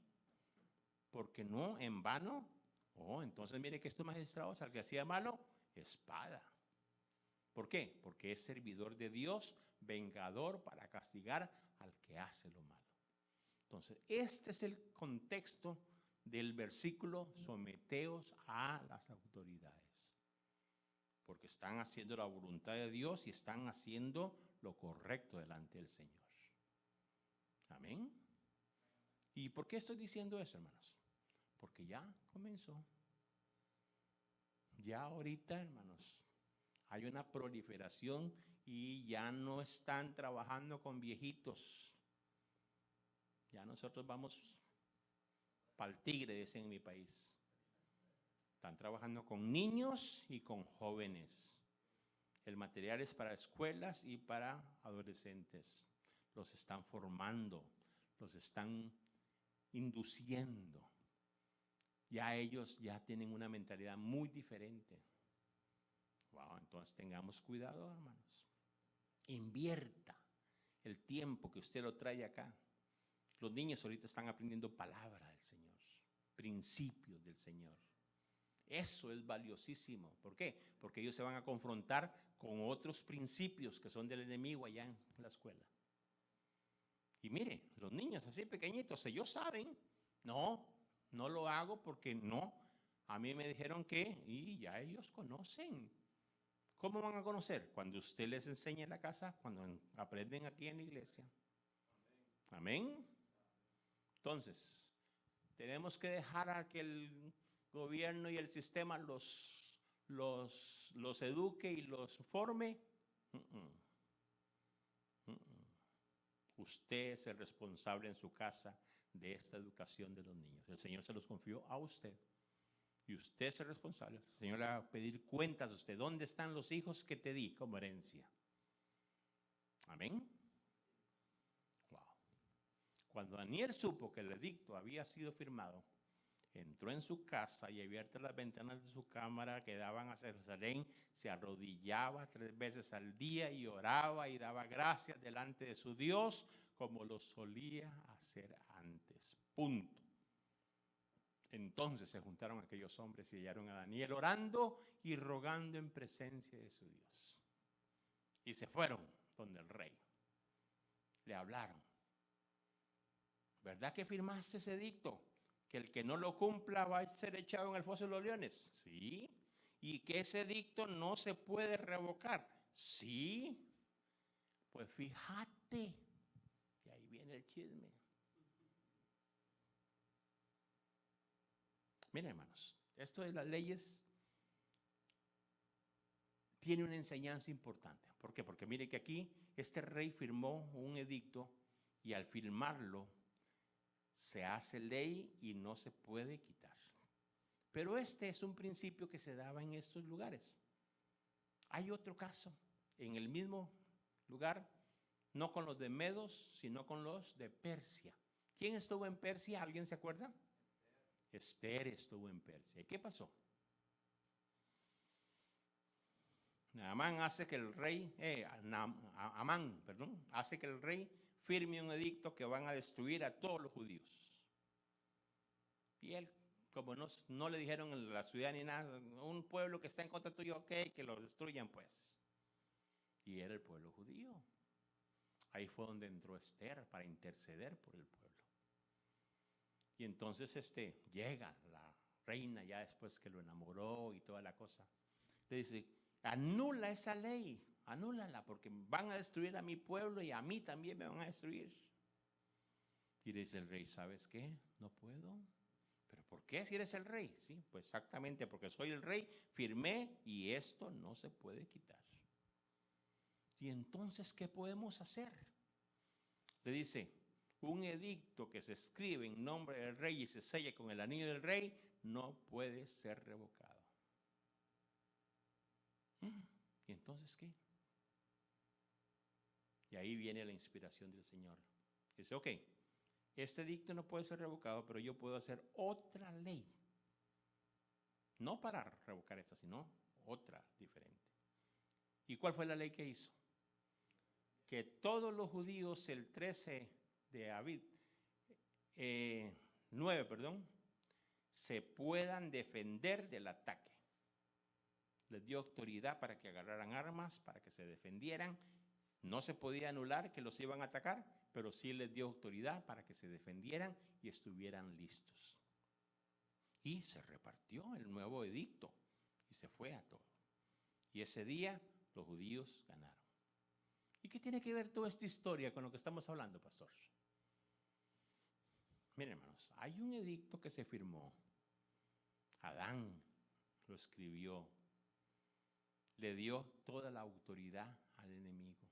porque no en vano. Entonces mire que estos magistrados, al que hacía malo, espada. ¿Por qué? Porque es servidor de Dios, vengador para castigar al que hace lo malo. Entonces, este es el contexto del versículo, someteos a las autoridades. Porque están haciendo la voluntad de Dios y están haciendo lo correcto delante del Señor. Amén. ¿Y por qué estoy diciendo eso, hermanos? Porque ya comenzó. Ya ahorita, hermanos, hay una proliferación y ya no están trabajando con viejitos. Ya nosotros vamos para el tigre, dicen en mi país. Están trabajando con niños y con jóvenes. El material es para escuelas y para adolescentes. Los están formando, los están induciendo. Ya ellos ya tienen una mentalidad muy diferente. Wow, entonces tengamos cuidado, hermanos. Invierta el tiempo que usted lo trae acá. Los niños ahorita están aprendiendo palabra del Señor, principios del Señor. Eso es valiosísimo. ¿Por qué? Porque ellos se van a confrontar con otros principios que son del enemigo allá en la escuela. Y mire, los niños así pequeñitos, ellos saben, no lo hago porque no. A mí me dijeron que, y ya ellos conocen. ¿Cómo van a conocer? Cuando usted les enseña en la casa, cuando aprenden aquí en la iglesia. Amén. Entonces, tenemos que dejar a que el gobierno y el sistema los eduque y los forme. Usted es el responsable en su casa de esta educación de los niños. El Señor se los confió a usted. Y usted es el responsable. El Señor le va a pedir cuentas a usted. ¿Dónde están los hijos que te di como herencia? Amén. Wow. Cuando Daniel supo que el edicto había sido firmado, entró en su casa y abiertas las ventanas de su cámara que daban a Jerusalén, se arrodillaba 3 veces al día y oraba y daba gracias delante de su Dios como lo solía hacer antes. Punto. Entonces se juntaron aquellos hombres y hallaron a Daniel orando y rogando en presencia de su Dios. Y se fueron donde el rey. Le hablaron. ¿Verdad que firmaste ese edicto? Que el que no lo cumpla va a ser echado en el foso de los leones. Sí. Y que ese edicto no se puede revocar. Sí. Pues fíjate. Y ahí viene el chisme. Miren, hermanos, esto de las leyes tiene una enseñanza importante. ¿Por qué? Porque mire que aquí este rey firmó un edicto y al firmarlo se hace ley y no se puede quitar. Pero este es un principio que se daba en estos lugares. Hay otro caso en el mismo lugar, no con los de Medos, sino con los de Persia. ¿Quién estuvo en Persia? ¿Alguien se acuerda? Esther estuvo en Persia. ¿Y qué pasó? Amán hace que el rey, hace que el rey firme un edicto que van a destruir a todos los judíos. Y él como no le dijeron en la ciudad ni nada, un pueblo que está en contra tuyo, ok, que lo destruyan pues. Y era el pueblo judío. Ahí fue donde entró Esther para interceder por el pueblo. Y entonces llega la reina ya después que lo enamoró y toda la cosa. Le dice, anula esa ley, anúlala porque van a destruir a mi pueblo y a mí también me van a destruir. Y le dice el rey, ¿sabes qué? No puedo. ¿Pero por qué si eres el rey? Sí, pues exactamente porque soy el rey, firmé y esto no se puede quitar. Y entonces, ¿qué podemos hacer? Le dice, un edicto que se escribe en nombre del rey y se sella con el anillo del rey no puede ser revocado. ¿Y entonces qué? Y ahí viene la inspiración del Señor. Dice, ok, este edicto no puede ser revocado, pero yo puedo hacer otra ley. No para revocar esta, sino otra diferente. ¿Y cuál fue la ley que hizo? Que todos los judíos el 13 de Abib, 9, se puedan defender del ataque. Les dio autoridad para que agarraran armas, para que se defendieran. No se podía anular que los iban a atacar, pero sí les dio autoridad para que se defendieran y estuvieran listos. Y se repartió el nuevo edicto y se fue a todo. Y ese día los judíos ganaron. ¿Y qué tiene que ver toda esta historia con lo que estamos hablando, pastor? Miren, hermanos, hay un edicto que se firmó. Adán lo escribió. Le dio toda la autoridad al enemigo.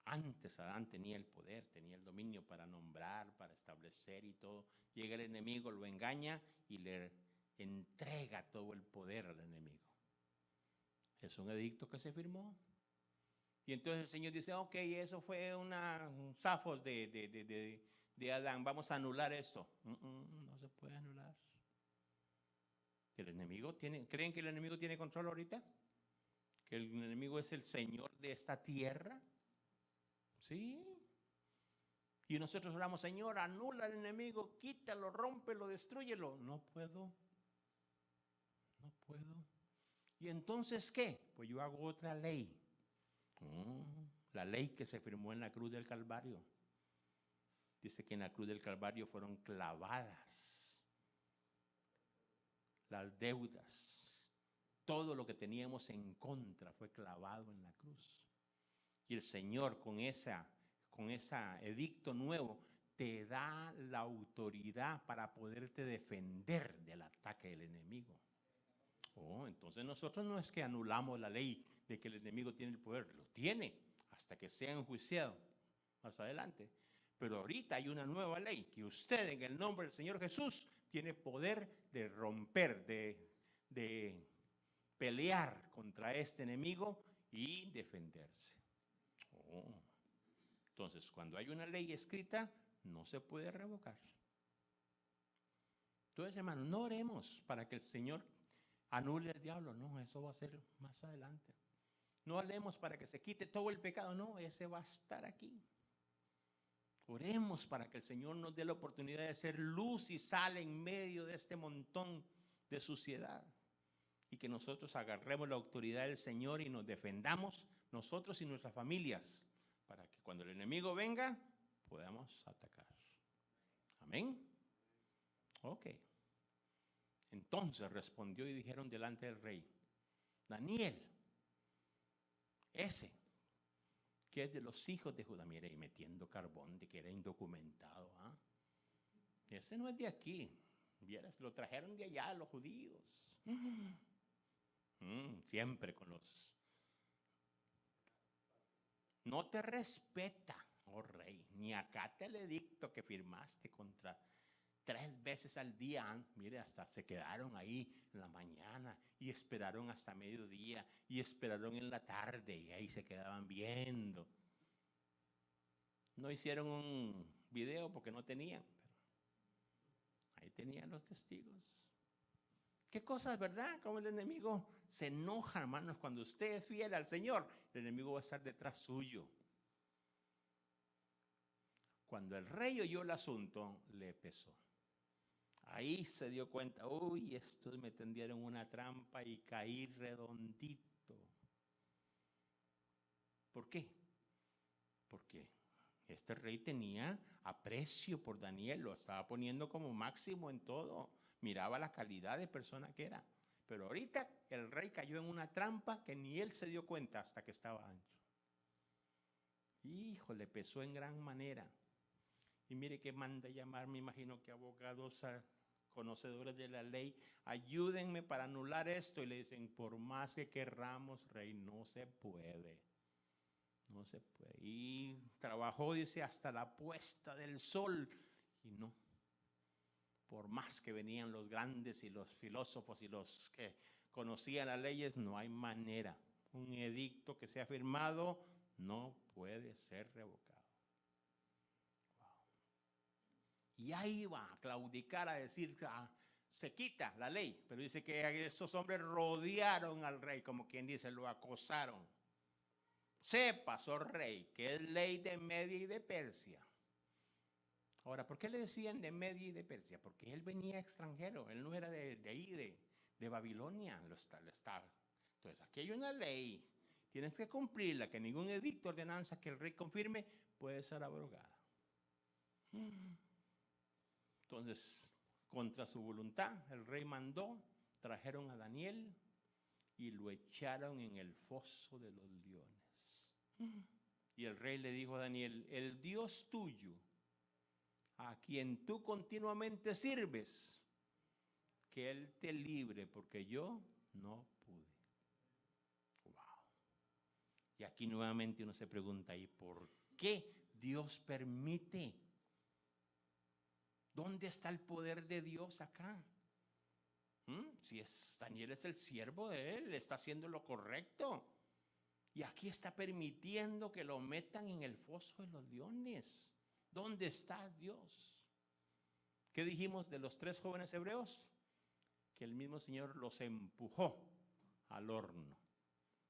Antes Adán tenía el poder, tenía el dominio para nombrar, para establecer y todo. Llega el enemigo, lo engaña y le entrega todo el poder al enemigo. Es un edicto que se firmó. Y entonces el Señor dice, ok, eso fue un zafos de Adán, vamos a anular esto. No se puede anular. El enemigo ¿creen que el enemigo tiene control ahorita? ¿Que el enemigo es el Señor de esta tierra? Sí. Y nosotros oramos, Señor, anula al enemigo, quítalo, rómpelo, destrúyelo. No puedo. No puedo. ¿Y entonces qué? Pues yo hago otra ley. La ley que se firmó en la cruz del Calvario. Dice que en la cruz del Calvario fueron clavadas las deudas. Todo lo que teníamos en contra fue clavado en la cruz. Y el Señor con ese edicto nuevo te da la autoridad para poderte defender del ataque del enemigo. Entonces nosotros no es que anulamos la ley de que el enemigo tiene el poder, lo tiene hasta que sea enjuiciado más adelante. Pero ahorita hay una nueva ley que usted en el nombre del Señor Jesús tiene poder de romper, de pelear contra este enemigo y defenderse. Entonces, cuando hay una ley escrita, no se puede revocar. Entonces, hermano, no oremos para que el Señor anule al diablo. No, eso va a ser más adelante. No oremos para que se quite todo el pecado. No, ese va a estar aquí. Oremos para que el Señor nos dé la oportunidad de ser luz y sal en medio de este montón de suciedad. Y que nosotros agarremos la autoridad del Señor y nos defendamos nosotros y nuestras familias, para que cuando el enemigo venga, podamos atacar. Amén. Ok. Entonces respondió y dijeron delante del rey, Daniel, ese que es de los hijos de Judá, mire, y metiendo carbón de que era indocumentado, ese no es de aquí, vieras, lo trajeron de allá los judíos. Siempre con los... No te respeta, oh rey, ni acata el edicto que firmaste contra 3 veces al día. Mire, hasta se quedaron ahí en la mañana y esperaron hasta mediodía y esperaron en la tarde y ahí se quedaban viendo. No hicieron un video porque no tenían, pero ahí tenían los testigos. ¿Qué cosas, verdad? Como el enemigo se enoja, hermanos, cuando usted es fiel al Señor, el enemigo va a estar detrás suyo. Cuando el rey oyó el asunto, le pesó. Ahí se dio cuenta, uy, estos me tendieron una trampa y caí redondito. ¿Por qué? Porque este rey tenía aprecio por Daniel, lo estaba poniendo como máximo en todo. Miraba la calidad de persona que era. Pero ahorita el rey cayó en una trampa que ni él se dio cuenta hasta que estaba adentro. Hijo, le pesó en gran manera. Y mire que manda llamar, me imagino que abogados, conocedores de la ley, ayúdenme para anular esto. Y le dicen, por más que querramos, rey, no se puede. No se puede. Y trabajó, dice, hasta la puesta del sol. Y no. Por más que venían los grandes y los filósofos y los que conocían las leyes, no hay manera. Un edicto que sea firmado no puede ser revocado. Y ahí va a claudicar, a decir, se quita la ley. Pero dice que estos hombres rodearon al rey, como quien dice, lo acosaron. Sepas, oh rey, que es ley de Media y de Persia. Ahora, ¿por qué le decían de Media y de Persia? Porque él venía extranjero, él no era de ahí, de Babilonia, lo estaba. Entonces, aquí hay una ley, tienes que cumplirla, que ningún edicto, ordenanza que el rey confirme puede ser abrogada. Entonces, contra su voluntad, el rey mandó, trajeron a Daniel y lo echaron en el foso de los leones. Y el rey le dijo a Daniel, el Dios tuyo, a quien tú continuamente sirves, que Él te libre, porque yo no pude. Wow. Y aquí nuevamente uno se pregunta, ¿y por qué Dios permite? ¿Dónde está el poder de Dios acá? Si Daniel es el siervo de Él, está haciendo lo correcto. Y aquí está permitiendo que lo metan en el foso de los leones. ¿Dónde está Dios? ¿Qué dijimos de los 3 jóvenes hebreos? Que el mismo Señor los empujó al horno.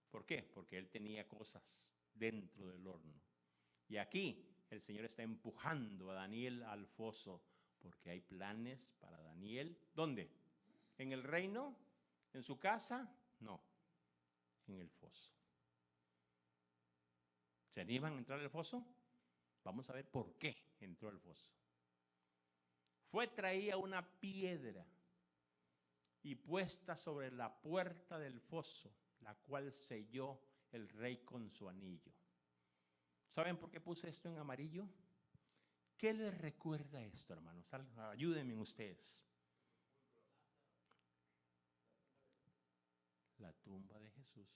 ¿Por qué? Porque Él tenía cosas dentro del horno. Y aquí el Señor está empujando a Daniel al foso, porque hay planes para Daniel. ¿Dónde? ¿En el reino? ¿En su casa? No, en el foso. ¿Se animan a entrar al foso? Vamos a ver por qué entró al foso. Fue traída una piedra y puesta sobre la puerta del foso, la cual selló el rey con su anillo. ¿Saben por qué puse esto en amarillo? ¿Qué les recuerda esto, hermanos? Ayúdenme ustedes. La tumba de Jesús.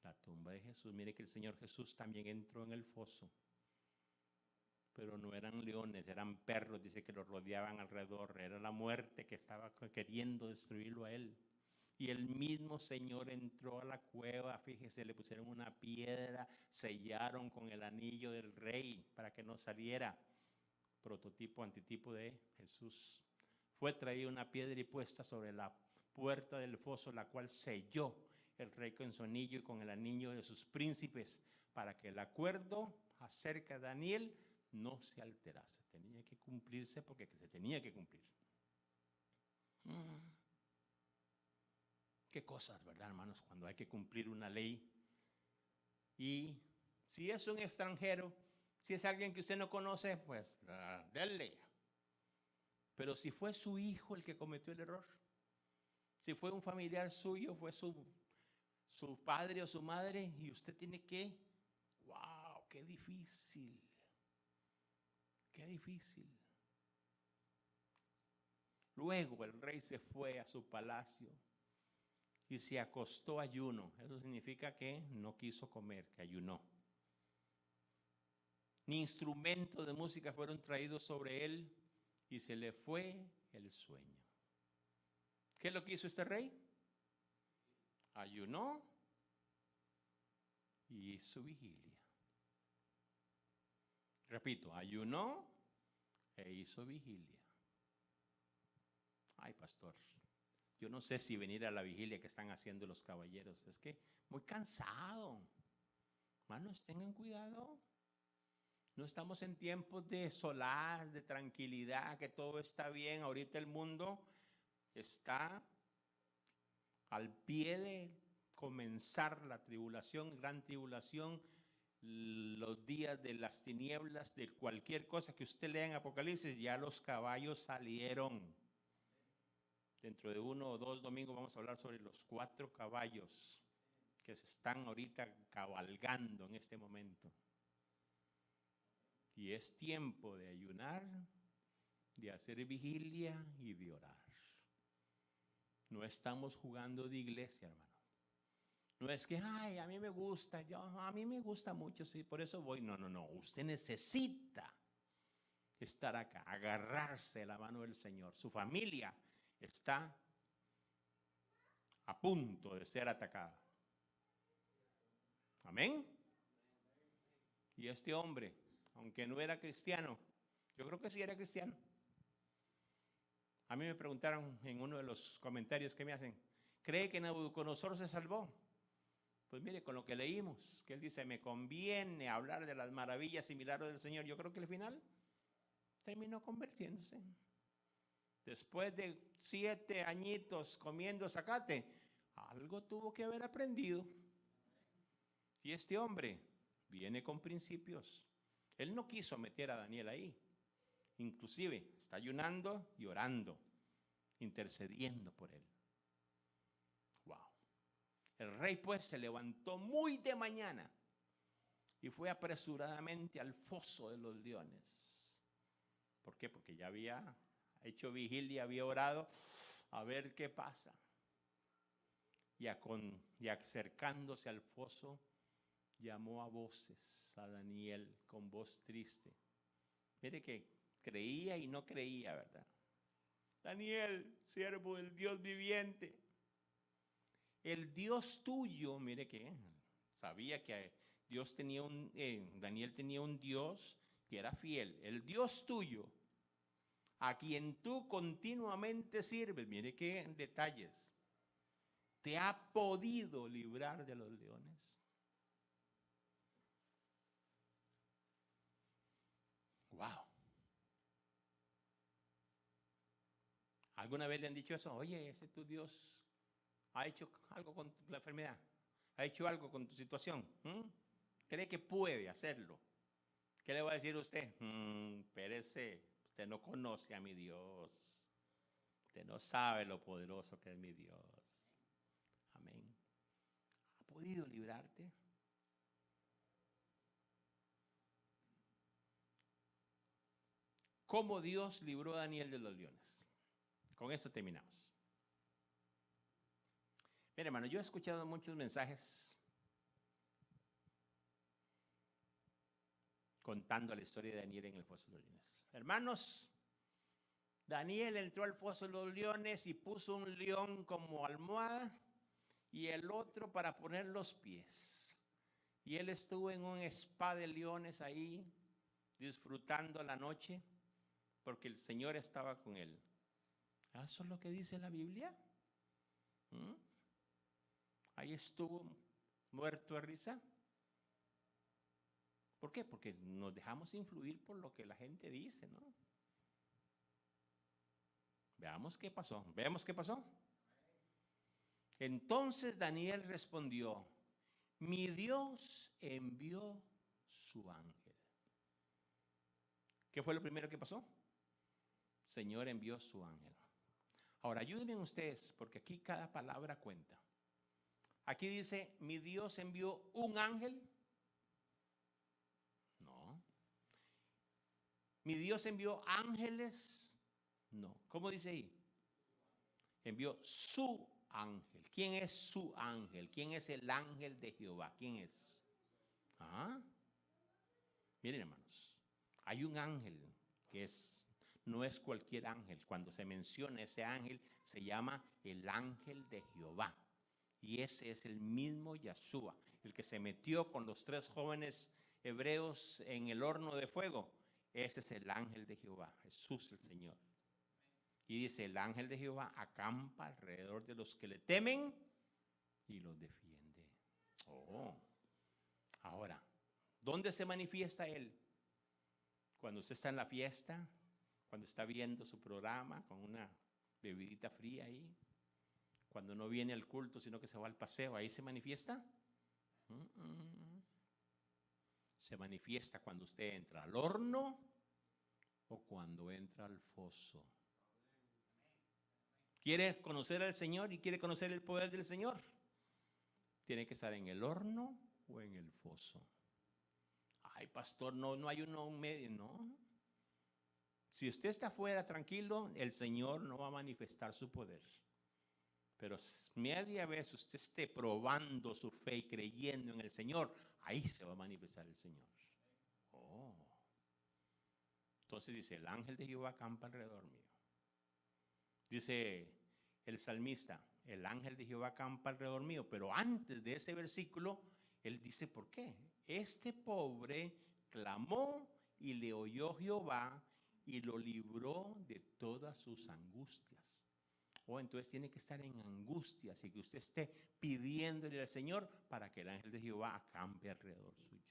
La tumba de Jesús. Mire que el Señor Jesús también entró en el foso. Pero no eran leones, eran perros, dice que los rodeaban alrededor. Era la muerte que estaba queriendo destruirlo a él. Y el mismo Señor entró a la cueva, fíjese, le pusieron una piedra, sellaron con el anillo del rey para que no saliera. Prototipo, antitipo de Jesús. Fue traída una piedra y puesta sobre la puerta del foso, la cual selló el rey con su anillo y con el anillo de sus príncipes, para que el acuerdo acerca de Daniel no se alterase. Tenía que cumplirse porque se tenía que cumplir. Qué cosas, ¿verdad, hermanos? Cuando hay que cumplir una ley. Y si es un extranjero, si es alguien que usted no conoce, pues denle. Pero si fue su hijo el que cometió el error, si fue un familiar suyo, fue su padre o su madre, y usted tiene que, wow, qué difícil. Qué difícil. Luego el rey se fue a su palacio y se acostó ayuno. Eso significa que no quiso comer, que ayunó. Ni instrumentos de música fueron traídos sobre él y se le fue el sueño. ¿Qué es lo que hizo este rey? Ayunó y hizo vigilia. Repito, ayunó e hizo vigilia. Ay, pastor, yo no sé si venir a la vigilia que están haciendo los caballeros. Es que muy cansado. Hermanos, tengan cuidado. No estamos en tiempos de solaz, de tranquilidad, que todo está bien. Ahorita el mundo está al pie de comenzar la tribulación, gran tribulación, los días de las tinieblas, de cualquier cosa que usted lea en Apocalipsis, ya los caballos salieron. Dentro de 1 o 2 domingos vamos a hablar sobre los 4 caballos que se están ahorita cabalgando en este momento. Y es tiempo de ayunar, de hacer vigilia y de orar. No estamos jugando de iglesia, hermano. No es que, ay, a mí me gusta, a mí me gusta mucho, sí, por eso voy. No, no, no. Usted necesita estar acá, agarrarse la mano del Señor. Su familia está a punto de ser atacada. Amén. Y este hombre, aunque no era cristiano, yo creo que sí era cristiano. A mí me preguntaron en uno de los comentarios que me hacen, ¿cree que Nabucodonosor se salvó? Pues mire, con lo que leímos, que él dice, me conviene hablar de las maravillas y milagros del Señor. Yo creo que al final terminó convirtiéndose. Después de 7 añitos comiendo zacate, algo tuvo que haber aprendido. Y este hombre viene con principios. Él no quiso meter a Daniel ahí. Inclusive está ayunando y orando, intercediendo por él. Wow. El rey pues se levantó muy de mañana y fue apresuradamente al foso de los leones. ¿Por qué? Porque ya había hecho vigilia, había orado a ver qué pasa. Y acercándose al foso, llamó a voces a Daniel con voz triste. Mire que creía y no creía, ¿verdad? Daniel, siervo del Dios viviente. El Dios tuyo, mire que sabía que Dios tenía Daniel tenía un Dios que era fiel. El Dios tuyo, a quien tú continuamente sirves, mire qué detalles, te ha podido librar de los leones. Wow. ¿Alguna vez le han dicho eso? Oye, ese tu Dios ha hecho algo con la enfermedad, ha hecho algo con tu situación. ¿Cree que puede hacerlo? ¿Qué le va a decir usted? Espérese, usted no conoce a mi Dios. Usted no sabe lo poderoso que es mi Dios. Amén. ¿Ha podido librarte? ¿Cómo Dios libró a Daniel de los leones? Con eso terminamos. Mira, hermano, yo he escuchado muchos mensajes contando la historia de Daniel en el foso de los leones. Hermanos, Daniel entró al foso de los leones y puso un león como almohada y el otro para poner los pies. Y él estuvo en un spa de leones ahí, disfrutando la noche, porque el Señor estaba con él. ¿Eso es lo que dice la Biblia? Ahí estuvo muerto de risa. ¿Por qué? Porque nos dejamos influir por lo que la gente dice, ¿no? Veamos qué pasó. ¿Vemos qué pasó? Entonces Daniel respondió, mi Dios envió su ángel. ¿Qué fue lo primero que pasó? El Señor envió su ángel. Ahora, ayúdenme ustedes, porque aquí cada palabra cuenta. Aquí dice, mi Dios envió un ángel. No. Mi Dios envió ángeles. No. ¿Cómo dice ahí? Envió su ángel. ¿Quién es su ángel? ¿Quién es el ángel de Jehová? ¿Quién es? Miren, hermanos, hay un ángel que no es cualquier ángel. Cuando se menciona ese ángel, se llama el ángel de Jehová. Y ese es el mismo Yahshua, el que se metió con los 3 jóvenes hebreos en el horno de fuego. Ese es el ángel de Jehová, Jesús el Señor. Y dice, el ángel de Jehová acampa alrededor de los que le temen y los defiende. Ahora, ¿dónde se manifiesta él? Cuando usted está en la fiesta, cuando está viendo su programa con una bebidita fría ahí, cuando no viene al culto, sino que se va al paseo, ¿ahí se manifiesta? Se manifiesta cuando usted entra al horno o cuando entra al foso. ¿Quiere conocer al Señor y quiere conocer el poder del Señor? Tiene que estar en el horno o en el foso. Ay, pastor, no hay uno en medio, no. Si usted está afuera tranquilo, el Señor no va a manifestar su poder. Pero media vez usted esté probando su fe y creyendo en el Señor, ahí se va a manifestar el Señor. Oh. Entonces dice, el ángel de Jehová acampa alrededor mío. Dice el salmista, el ángel de Jehová acampa alrededor mío. Pero antes de ese versículo, él dice, ¿por qué? Este pobre clamó y le oyó Jehová y lo libró de todas sus angustias. Entonces tiene que estar en angustias y que usted esté pidiéndole al Señor para que el ángel de Jehová acampe alrededor suyo.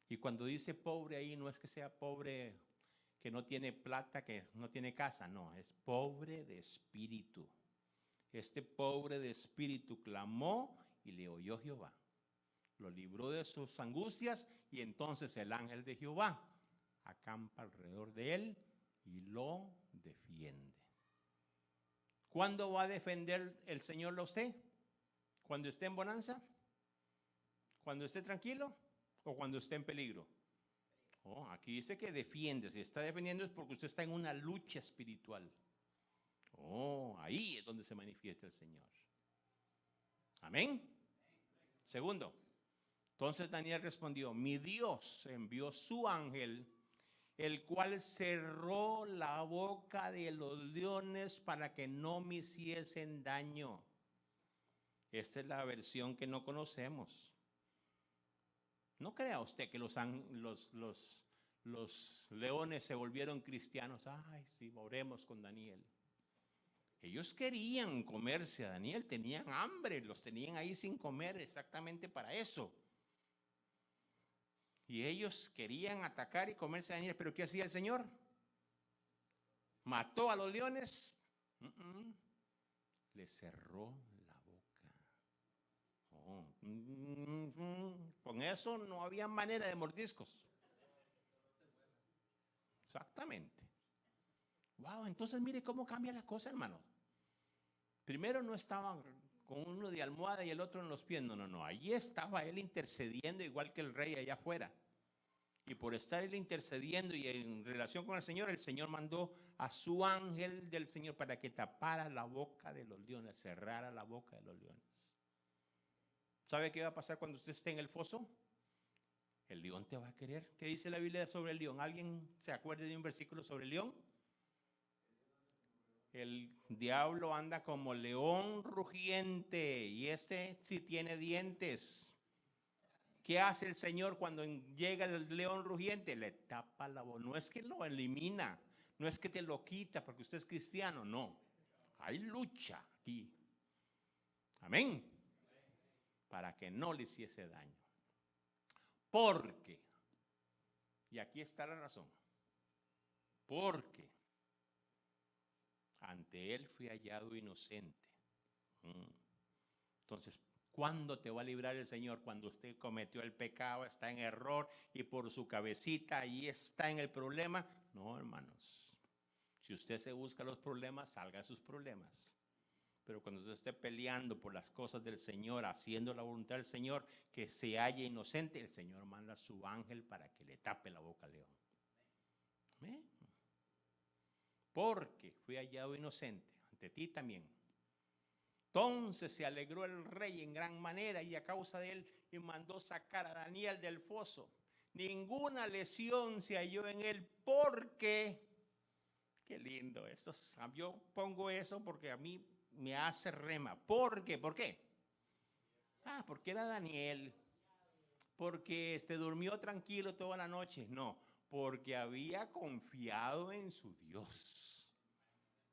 Y cuando dice pobre ahí, no es que sea pobre que no tiene plata, que no tiene casa, no, es pobre de espíritu. Este pobre de espíritu clamó y le oyó Jehová. Lo libró de sus angustias y entonces el ángel de Jehová acampa alrededor de él y lo defiende. ¿Cuándo va a defender el Señor a usted? ¿Cuando esté en bonanza? ¿Cuando esté tranquilo? ¿O cuando esté en peligro? Aquí dice que defiende. Si está defendiendo es porque usted está en una lucha espiritual. Ahí es donde se manifiesta el Señor. Amén. Segundo, entonces Daniel respondió, mi Dios envió su ángel, el cual cerró la boca de los leones para que no me hiciesen daño. Esta es la versión que no conocemos. No crea usted que los leones se volvieron cristianos. Ay, sí, oremos con Daniel. Ellos querían comerse a Daniel, tenían hambre, los tenían ahí sin comer exactamente para eso. Y ellos querían atacar y comerse a Daniel, pero ¿qué hacía el Señor? Mató a los leones, le cerró la boca. Con eso no había manera de mordiscos. Exactamente. Wow, entonces mire cómo cambia la cosa, hermano. Primero no estaban con uno de almohada y el otro en los pies. No. Allí estaba él intercediendo igual que el rey allá afuera. Y por estar él intercediendo y en relación con el Señor mandó a su ángel del Señor para que tapara la boca de los leones, cerrara la boca de los leones. ¿Sabe qué va a pasar cuando usted esté en el foso? El león te va a querer. ¿Qué dice la Biblia sobre el león? ¿Alguien se acuerda de un versículo sobre el león? El diablo anda como león rugiente y este sí tiene dientes. ¿Qué hace el Señor cuando llega el león rugiente? Le tapa la boca. No es que lo elimina, no es que te lo quita porque usted es cristiano, no. Hay lucha aquí. Amén. Para que no le hiciese daño. Porque, y aquí está la razón, porque ante él fui hallado inocente. Entonces, ¿cuándo te va a librar el Señor? Cuando usted cometió el pecado, está en error y por su cabecita ahí está en el problema. No, hermanos. Si usted se busca los problemas, salga de sus problemas. Pero cuando usted esté peleando por las cosas del Señor, haciendo la voluntad del Señor, que se halle inocente, el Señor manda a su ángel para que le tape la boca al león. ¿Amén? Porque fui hallado inocente, ante ti también. Entonces se alegró el rey en gran manera y a causa de él y mandó sacar a Daniel del foso. Ninguna lesión se halló en él porque, qué lindo, yo pongo eso porque a mí me hace rema. ¿Por qué? ¿Por qué? Porque era Daniel. Porque durmió tranquilo toda la noche. No, porque había confiado en su Dios.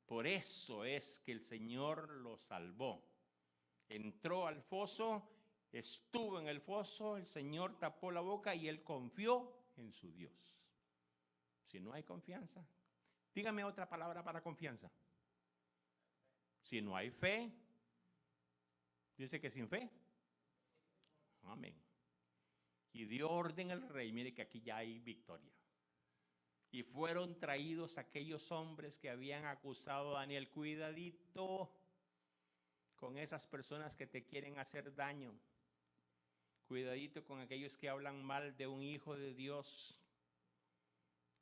Por eso es que el Señor lo salvó. Entró al foso, estuvo en el foso, el Señor tapó la boca y él confió en su Dios. Si no hay confianza, dígame otra palabra para confianza. Si no hay fe, dice que sin fe. Amén. Y dio orden el rey, mire que aquí ya hay victoria. Y fueron traídos aquellos hombres que habían acusado a Daniel. Cuidadito con esas personas que te quieren hacer daño. Cuidadito con aquellos que hablan mal de un hijo de Dios.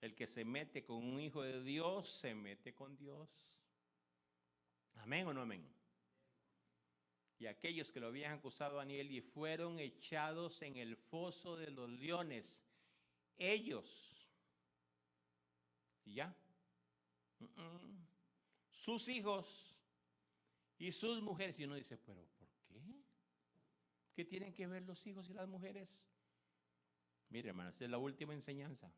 El que se mete con un hijo de Dios, se mete con Dios. ¿Amén o no amén? Y aquellos que lo habían acusado a Daniel y fueron echados en el foso de los leones. Ellos, ¿y ya? Sus hijos y sus mujeres. Y uno dice, ¿pero por qué? ¿Qué tienen que ver los hijos y las mujeres? Mire, hermanos, esta es la última enseñanza.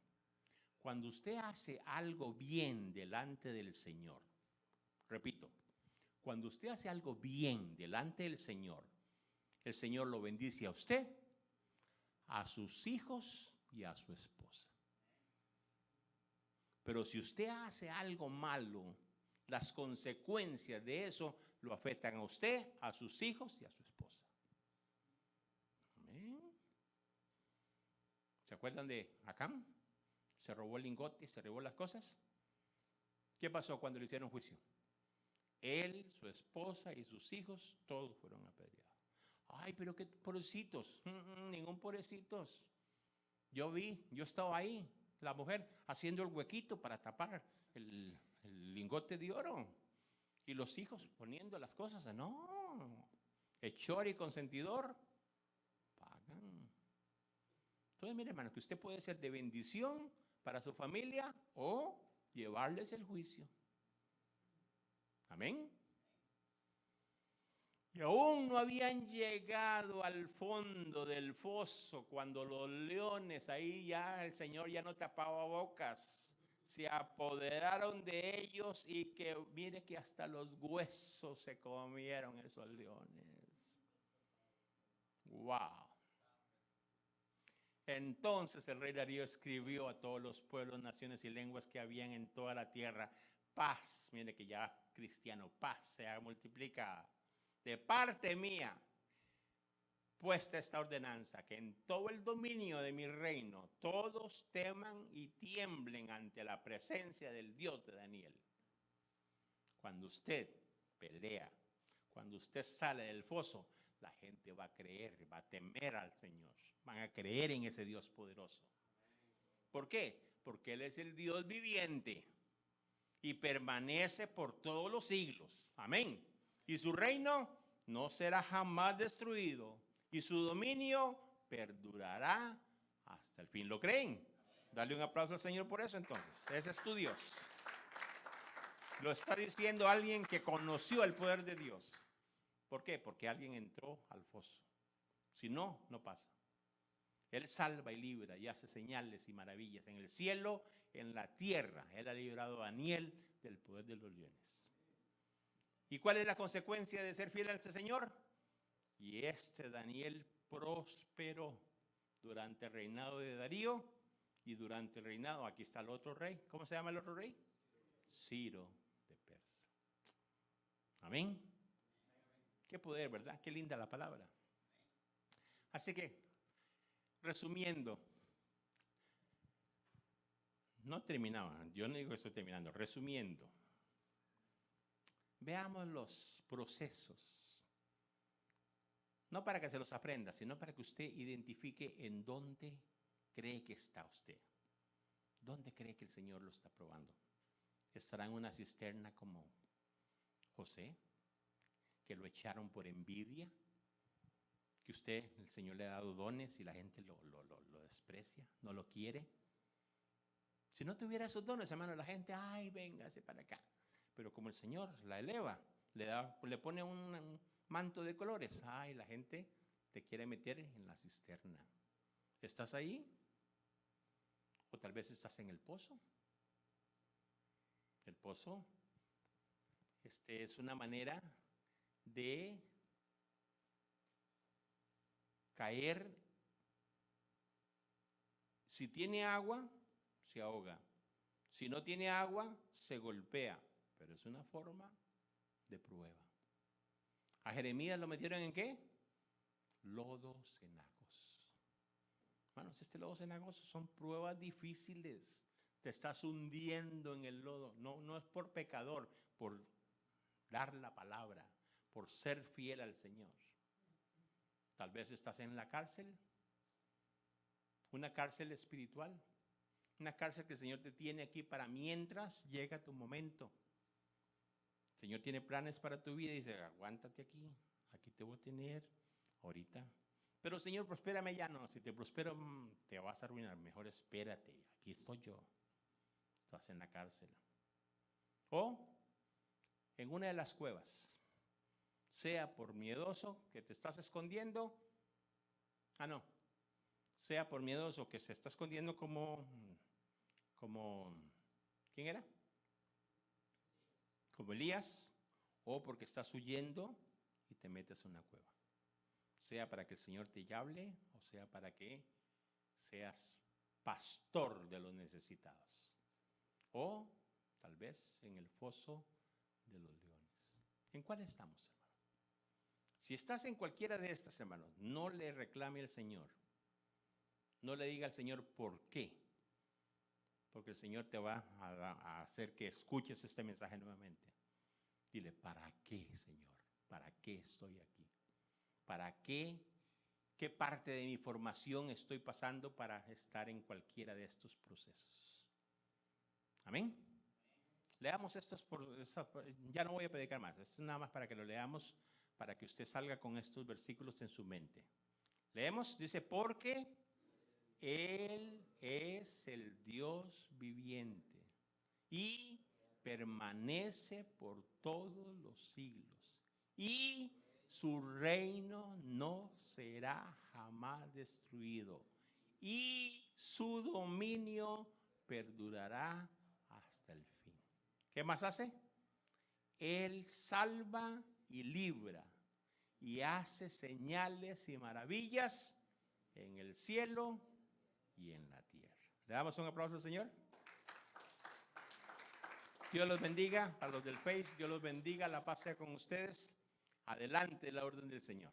Cuando usted hace algo bien delante del Señor, repito, cuando usted hace algo bien delante del Señor, el Señor lo bendice a usted, a sus hijos y a su esposa. Pero si usted hace algo malo, las consecuencias de eso lo afectan a usted, a sus hijos y a su esposa. Amén. ¿Se acuerdan de Acán? Se robó el lingote, se robó las cosas. ¿Qué pasó cuando le hicieron juicio? Él, su esposa y sus hijos, todos fueron apedreados. Ay, pero qué pobrecitos. Ningún pobrecitos. Yo estaba ahí, la mujer haciendo el huequito para tapar el lingote de oro. Y los hijos poniendo las cosas. No, hechor y consentidor pagan. Entonces, mire, hermano, que usted puede ser de bendición para su familia o llevarles el juicio. Amén. Y aún no habían llegado al fondo del foso cuando los leones, ahí ya el Señor ya no tapaba bocas, se apoderaron de ellos y que mire que hasta los huesos se comieron esos leones. Wow. Entonces el rey Darío escribió a todos los pueblos, naciones y lenguas que habían en toda la tierra: paz, mire que ya cristiano, paz se multiplica de parte mía, puesta esta ordenanza, que en todo el dominio de mi reino todos teman y tiemblen ante la presencia del Dios de Daniel. Cuando usted pelea, cuando usted sale del foso, la gente va a creer, va a temer al Señor, van a creer en ese Dios poderoso. ¿Por qué? Porque Él es el Dios viviente y permanece por todos los siglos. Amén. Y su reino no será jamás destruido y su dominio perdurará hasta el fin. ¿Lo creen? Dale un aplauso al Señor por eso entonces. Ese es tu Dios. Lo está diciendo alguien que conoció el poder de Dios. ¿Por qué? Porque alguien entró al foso. Si no, no pasa. Él salva y libra y hace señales y maravillas en el cielo, en la tierra. Él ha librado a Daniel del poder de los leones. ¿Y cuál es la consecuencia de ser fiel a este Señor? Y este Daniel prosperó durante el reinado de Darío y durante el reinado, aquí está el otro rey. ¿Cómo se llama el otro rey? Ciro de Persia. Amén. Qué poder, ¿verdad? Qué linda la palabra. Así que, resumiendo, no terminaba, yo no digo que estoy terminando, resumiendo, veamos los procesos, no para que se los aprenda, sino para que usted identifique en dónde cree que está usted, dónde cree que el Señor lo está probando. ¿Estará en una cisterna como José, que lo echaron por envidia? Que usted, el Señor le ha dado dones y la gente lo desprecia, no lo quiere. Si no tuviera esos dones, hermano, la gente, ay, véngase para acá. Pero como el Señor la eleva, le pone un manto de colores, ay, la gente te quiere meter en la cisterna. ¿Estás ahí? O tal vez estás en el pozo. El pozo es una manera de caer. Si tiene agua, se ahoga. Si no tiene agua, se golpea, pero es una forma de prueba. ¿A Jeremías lo metieron en qué? Lodo cenagoso. Hermanos, este lodo cenagoso son pruebas difíciles. Te estás hundiendo en el lodo. No es por pecador, por dar la palabra, por ser fiel al Señor. Tal vez estás en la cárcel, una cárcel espiritual, una cárcel que el Señor te tiene aquí para mientras llega tu momento. El Señor tiene planes para tu vida y dice, aguántate aquí, aquí te voy a tener ahorita. Pero Señor, prospérame ya. No, si te prospero te vas a arruinar. Mejor espérate, aquí estoy yo. Estás en la cárcel. O en una de las cuevas, sea por miedoso que te estás escondiendo. Sea por miedoso que se está escondiendo como ¿quién era? Como Elías, o porque estás huyendo y te metes en una cueva. Sea para que el Señor te hable, o sea para que seas pastor de los necesitados. O tal vez en el foso de los leones. ¿En cuál estamos, hermano? Si estás en cualquiera de estas, hermanos, no le reclame al Señor. No le diga al Señor por qué. Porque el Señor te va a hacer que escuches este mensaje nuevamente. Dile, ¿para qué, Señor? ¿Para qué estoy aquí? ¿Para qué? ¿Qué parte de mi formación estoy pasando para estar en cualquiera de estos procesos? Amén. Leamos ya no voy a predicar más. Esto es nada más para que lo leamos, para que usted salga con estos versículos en su mente. Leemos, dice, porque Él es el Dios viviente y permanece por todos los siglos. Y su reino no será jamás destruido. Y su dominio perdurará hasta el fin. ¿Qué más hace? Él salva y libra y hace señales y maravillas en el cielo y en la tierra. ¿Le damos un aplauso al Señor? Dios los bendiga. A los del Face, Dios los bendiga. La paz sea con ustedes. Adelante la orden del Señor.